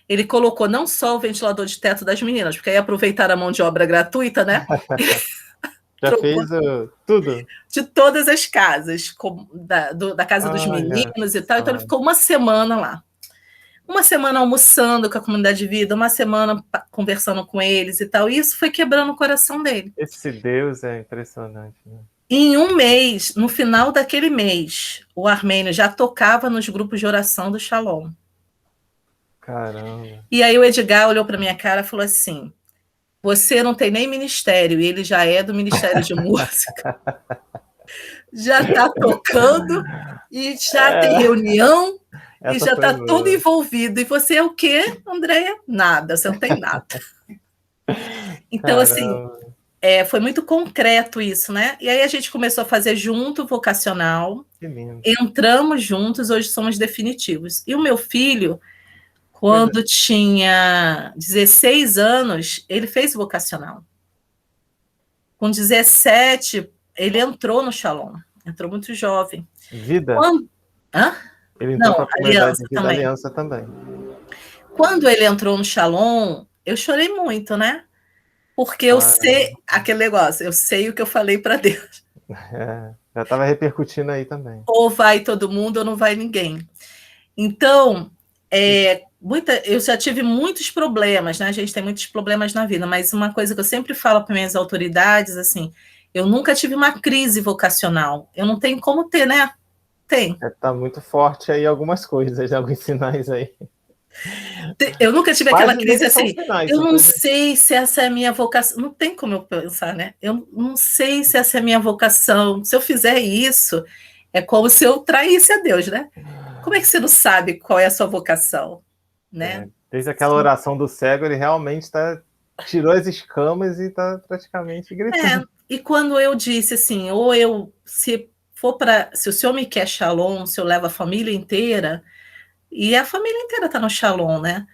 Ele colocou não só o ventilador de teto das meninas, porque aí aproveitaram a mão de obra gratuita, né? Já fez tudo? De todas as casas, da casa dos meninos e tal. Então ele ficou uma semana lá. Uma semana almoçando com a comunidade de vida, uma semana conversando com eles e tal. E isso foi quebrando o coração dele. Esse Deus é impressionante, né? Em um mês, no final daquele mês, o Armênio já tocava nos grupos de oração do Shalom. Caramba. E aí o Edgar olhou para minha cara e falou assim: você não tem nem ministério, e ele já é do Ministério de Música. Já está tocando, e já tem reunião, e já está todo envolvido. E você é o quê, Andréia? Nada, você não tem nada. Então, assim, foi muito concreto isso, né? E aí a gente começou a fazer junto vocacional, entramos juntos, hoje somos definitivos. E o meu filho, quando tinha 16 anos, ele fez vocacional. Com 17, ele entrou no Shalom, entrou muito jovem. Vida? Hã? Ele entrou para a comunidade de vida, Aliança também. Quando ele entrou no Shalom, eu chorei muito, né? Porque eu sei, aquele negócio, eu sei o que eu falei para Deus. Já estava repercutindo aí também. Ou vai todo mundo ou não vai ninguém. Então, eu já tive muitos problemas, né? A gente tem muitos problemas na vida, mas uma coisa que eu sempre falo para minhas autoridades, assim, eu nunca tive uma crise vocacional. Eu não tenho como ter, né? Tem. Tá muito forte aí algumas coisas, alguns sinais aí. Eu nunca tive aquela crise assim, eu não sei se essa é a minha vocação. Não tem como eu pensar, né? Eu não sei se essa é a minha vocação. Se eu fizer isso, é como se eu traísse a Deus, né? Como é que você não sabe qual é a sua vocação, né? Desde aquela oração do cego, ele realmente tirou as escamas e está praticamente gritando. E quando eu disse assim, se o senhor me quer Shalom, se eu levo a família inteira, e a família inteira está no Shalom, né?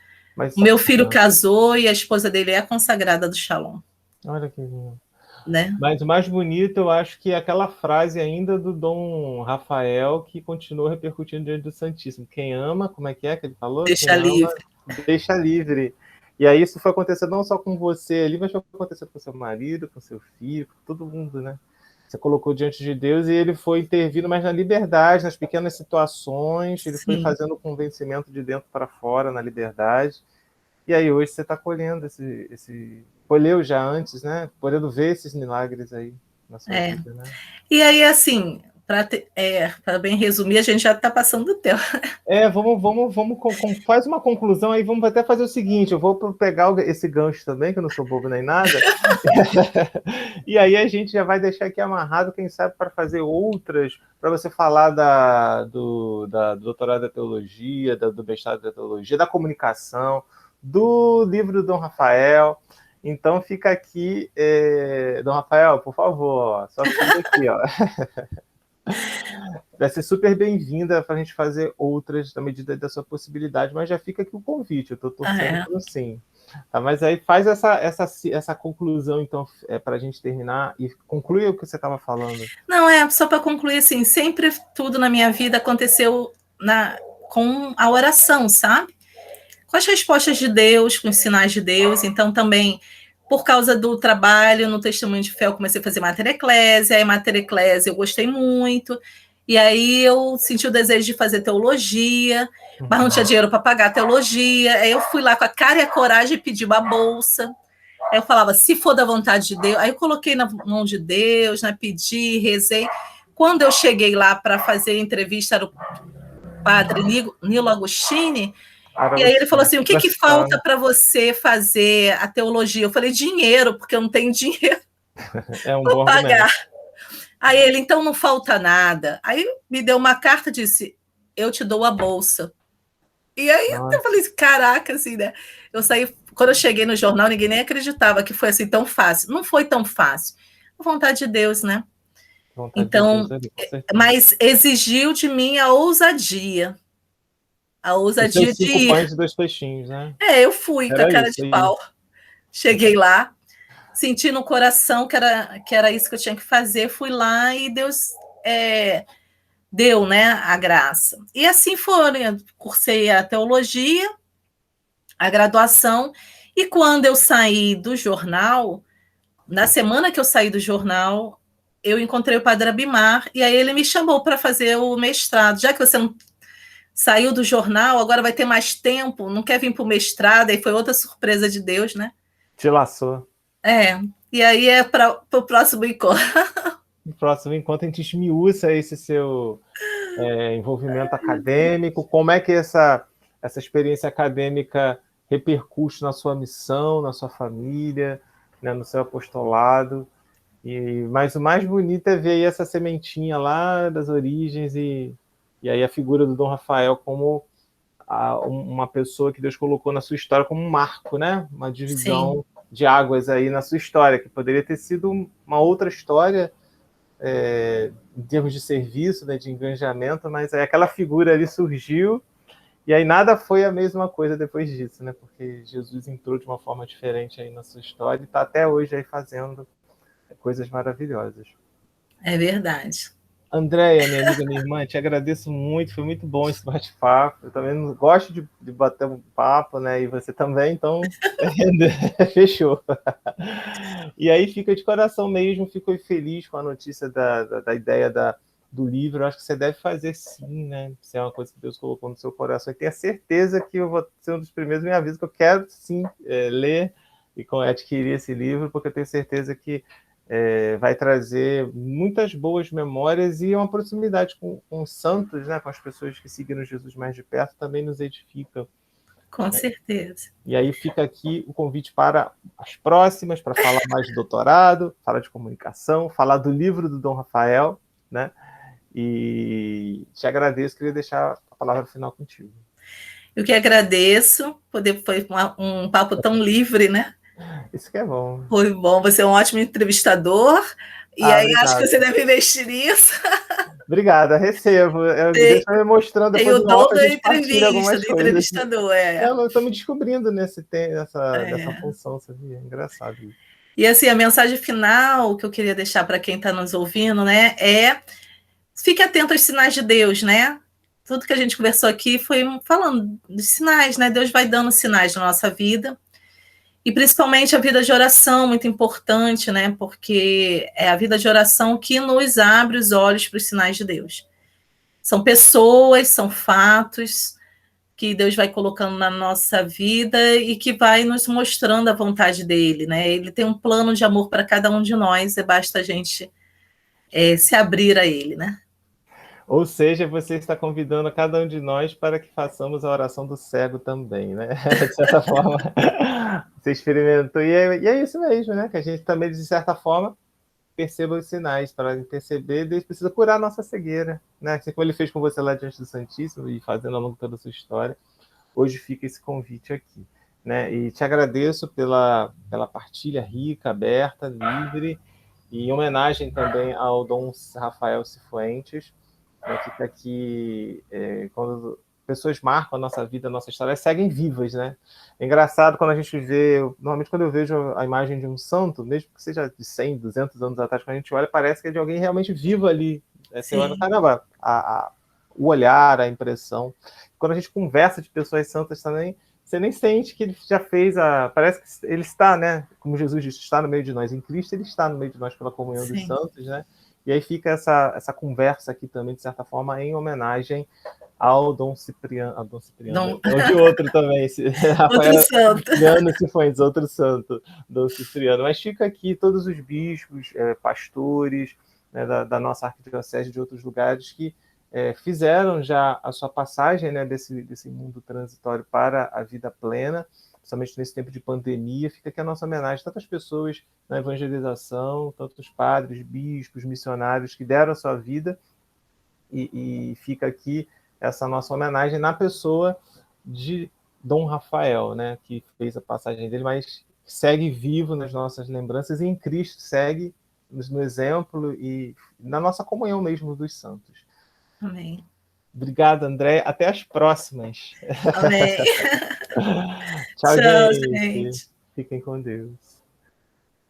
O meu filho casou e a esposa dele é a consagrada do Shalom. Olha que lindo. Né? Mas o mais bonito, eu acho que é aquela frase ainda do Dom Rafael que continua repercutindo diante do Santíssimo. Quem ama, como é que ele falou? Deixa livre. Deixa livre. E aí isso foi acontecer não só com você ali, mas foi acontecer com seu marido, com seu filho, com todo mundo, né? Você colocou diante de Deus e ele foi intervindo, mas na liberdade, nas pequenas situações, ele foi fazendo o convencimento de dentro para fora, na liberdade. E aí hoje você está colhendo colheu já antes, né? Podendo ver esses milagres aí na sua vida, né? E aí, assim, para bem resumir, a gente já está passando do tempo. Faz uma conclusão aí, vamos até fazer o seguinte, eu vou pegar esse gancho também, que eu não sou bobo nem nada, e aí a gente já vai deixar aqui amarrado, quem sabe, para fazer outras, para você falar do doutorado da teologia, do mestrado da teologia, da comunicação, do livro do Dom Rafael. Então fica aqui, Dom Rafael, por favor, só fica aqui, ó. Vai ser super bem-vinda para a gente fazer outras na medida da sua possibilidade, mas já fica aqui o convite, eu estou torcendo pelo sim. Tá, mas aí faz essa conclusão, então, para a gente terminar, e conclui o que você estava falando. Não, só para concluir, assim, sempre tudo na minha vida aconteceu com a oração, sabe? Com as respostas de Deus, com os sinais de Deus. Então, também, por causa do trabalho no Testemunho de Fé, eu comecei a fazer Mater Ecclesia, aí Mater Ecclesia eu gostei muito, e aí eu senti o desejo de fazer teologia, mas não tinha dinheiro para pagar a teologia, aí eu fui lá com a cara e a coragem e pedi uma bolsa, aí eu falava, se for da vontade de Deus, aí eu coloquei na mão de Deus, né, pedi, rezei. Quando eu cheguei lá para fazer a entrevista, era o padre Nilo Agostini, e aí ele falou assim, o que falta para você fazer a teologia? Eu falei, dinheiro, porque eu não tenho dinheiro para pagar. Aí ele, então não falta nada. Aí me deu uma carta e disse, eu te dou a bolsa. E aí eu falei, caraca, assim, né? Eu saí, quando eu cheguei no jornal, ninguém nem acreditava que foi assim tão fácil. Não foi tão fácil. A vontade de Deus, né? Então, mas exigiu de mim a ousadia. A ousadia de ir. 5 pães e 2 peixinhos, né? Eu fui com a cara de pau. Cheguei lá, senti no coração que era isso que eu tinha que fazer, fui lá e Deus deu, né, a graça. E assim foi, eu cursei a teologia, a graduação, e quando eu saí do jornal, na semana que eu saí do jornal, eu encontrei o Padre Abimar, e aí ele me chamou para fazer o mestrado. Já que você não saiu do jornal, agora vai ter mais tempo, não quer vir para o mestrado, aí foi outra surpresa de Deus, né? Te laçou. E aí é para o próximo encontro. No próximo encontro a gente esmiuça esse seu envolvimento acadêmico, como é que essa experiência acadêmica repercute na sua missão, na sua família, né, no seu apostolado. Mas o mais bonito é ver aí essa sementinha lá das origens e aí a figura do Dom Rafael como uma pessoa que Deus colocou na sua história como um marco, né? Uma divisão de águas aí na sua história, que poderia ter sido uma outra história em termos de serviço, né, de engajamento, mas aí aquela figura ali surgiu e aí nada foi a mesma coisa depois disso, né? Porque Jesus entrou de uma forma diferente aí na sua história e está até hoje aí fazendo coisas maravilhosas. É verdade. Andréia, minha amiga, minha irmã, te agradeço muito, foi muito bom esse bate-papo. Eu também gosto de bater um papo, né? E você também, então fechou. E aí fica de coração mesmo, fico feliz com a notícia da ideia do livro. Eu acho que você deve fazer sim, né? Se é uma coisa que Deus colocou no seu coração. E tenha certeza que eu vou ser um dos primeiros, me avisa que eu quero sim ler e adquirir esse livro, porque eu tenho certeza que vai trazer muitas boas memórias e uma proximidade com os santos, né, com as pessoas que seguiram Jesus mais de perto, também nos edifica. Com certeza. E aí fica aqui o convite para as próximas, para falar mais de doutorado, falar de comunicação, falar do livro do Dom Rafael, né? E te agradeço, queria deixar a palavra final contigo. Eu que agradeço, foi um papo tão livre, né? Isso que é bom. Foi bom, você é um ótimo entrevistador, e aí obrigado. acho que você deve investir nisso. Obrigada, recebo. Deixa eu me mostrando depois do alto da entrevista, do entrevistador. Eu estou me descobrindo nessa função, sabia? Engraçado isso. E assim, a mensagem final que eu queria deixar para quem está nos ouvindo, né, fique atento aos sinais de Deus, né? Tudo que a gente conversou aqui foi falando de sinais, né? Deus vai dando sinais na nossa vida. E principalmente a vida de oração, muito importante, né? Porque é a vida de oração que nos abre os olhos para os sinais de Deus. São pessoas, são fatos que Deus vai colocando na nossa vida e que vai nos mostrando a vontade dele, né? Ele tem um plano de amor para cada um de nós, e basta a gente se abrir a ele, né? Ou seja, você está convidando a cada um de nós para que façamos a oração do cego também, né? De certa forma, você experimentou. E é isso mesmo, né? Que a gente também, de certa forma, perceba os sinais. Para perceber, Deus precisa curar a nossa cegueira, né? Assim como ele fez com você lá diante do Santíssimo e fazendo ao longo de toda a sua história. Hoje fica esse convite aqui, né? E te agradeço pela partilha rica, aberta, livre, e em homenagem também ao Dom Rafael Cifuentes. Fica aqui, quando pessoas marcam a nossa vida, a nossa história, elas seguem vivas, né? É engraçado quando a gente vê, normalmente quando eu vejo a imagem de um santo, mesmo que seja de 100, 200 anos atrás, quando a gente olha, parece que é de alguém realmente vivo ali. Você olha, caramba, o olhar, a impressão. Quando a gente conversa de pessoas santas também, você nem sente que ele já fez parece que ele está, né? Como Jesus disse, está no meio de nós. Em Cristo ele está no meio de nós pela comunhão dos santos, né? E aí fica essa conversa aqui também, de certa forma, em homenagem ao Dom Cipriano. Dom Cipriano, de outro também. Outro santo. Cipriano Cifuentes, outro santo, Dom Cipriano. Mas fica aqui todos os bispos, pastores, né, da nossa arquidiocese, de outros lugares, que fizeram já a sua passagem, né, desse mundo transitório para a vida plena, principalmente nesse tempo de pandemia. Fica aqui a nossa homenagem a tantas pessoas na evangelização, tantos padres, bispos, missionários que deram a sua vida, e fica aqui essa nossa homenagem na pessoa de Dom Rafael, né, que fez a passagem dele, mas segue vivo nas nossas lembranças e em Cristo segue no exemplo e na nossa comunhão mesmo dos santos. Amém. Obrigado, André. Até as próximas. Amém. Tchau, Tchau, gente. Fiquem com Deus.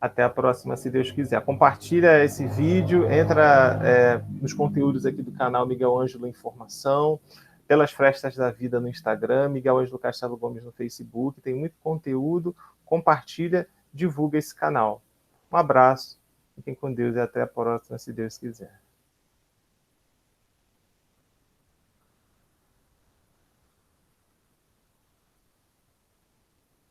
Até a próxima, se Deus quiser. Compartilha esse vídeo, entra nos conteúdos aqui do canal Miguel Ângelo Informação, pelas Frestas da Vida no Instagram, Miguel Ângelo Castelo Gomes no Facebook, tem muito conteúdo. Compartilha, divulga esse canal. Um abraço, fiquem com Deus e até a próxima, se Deus quiser.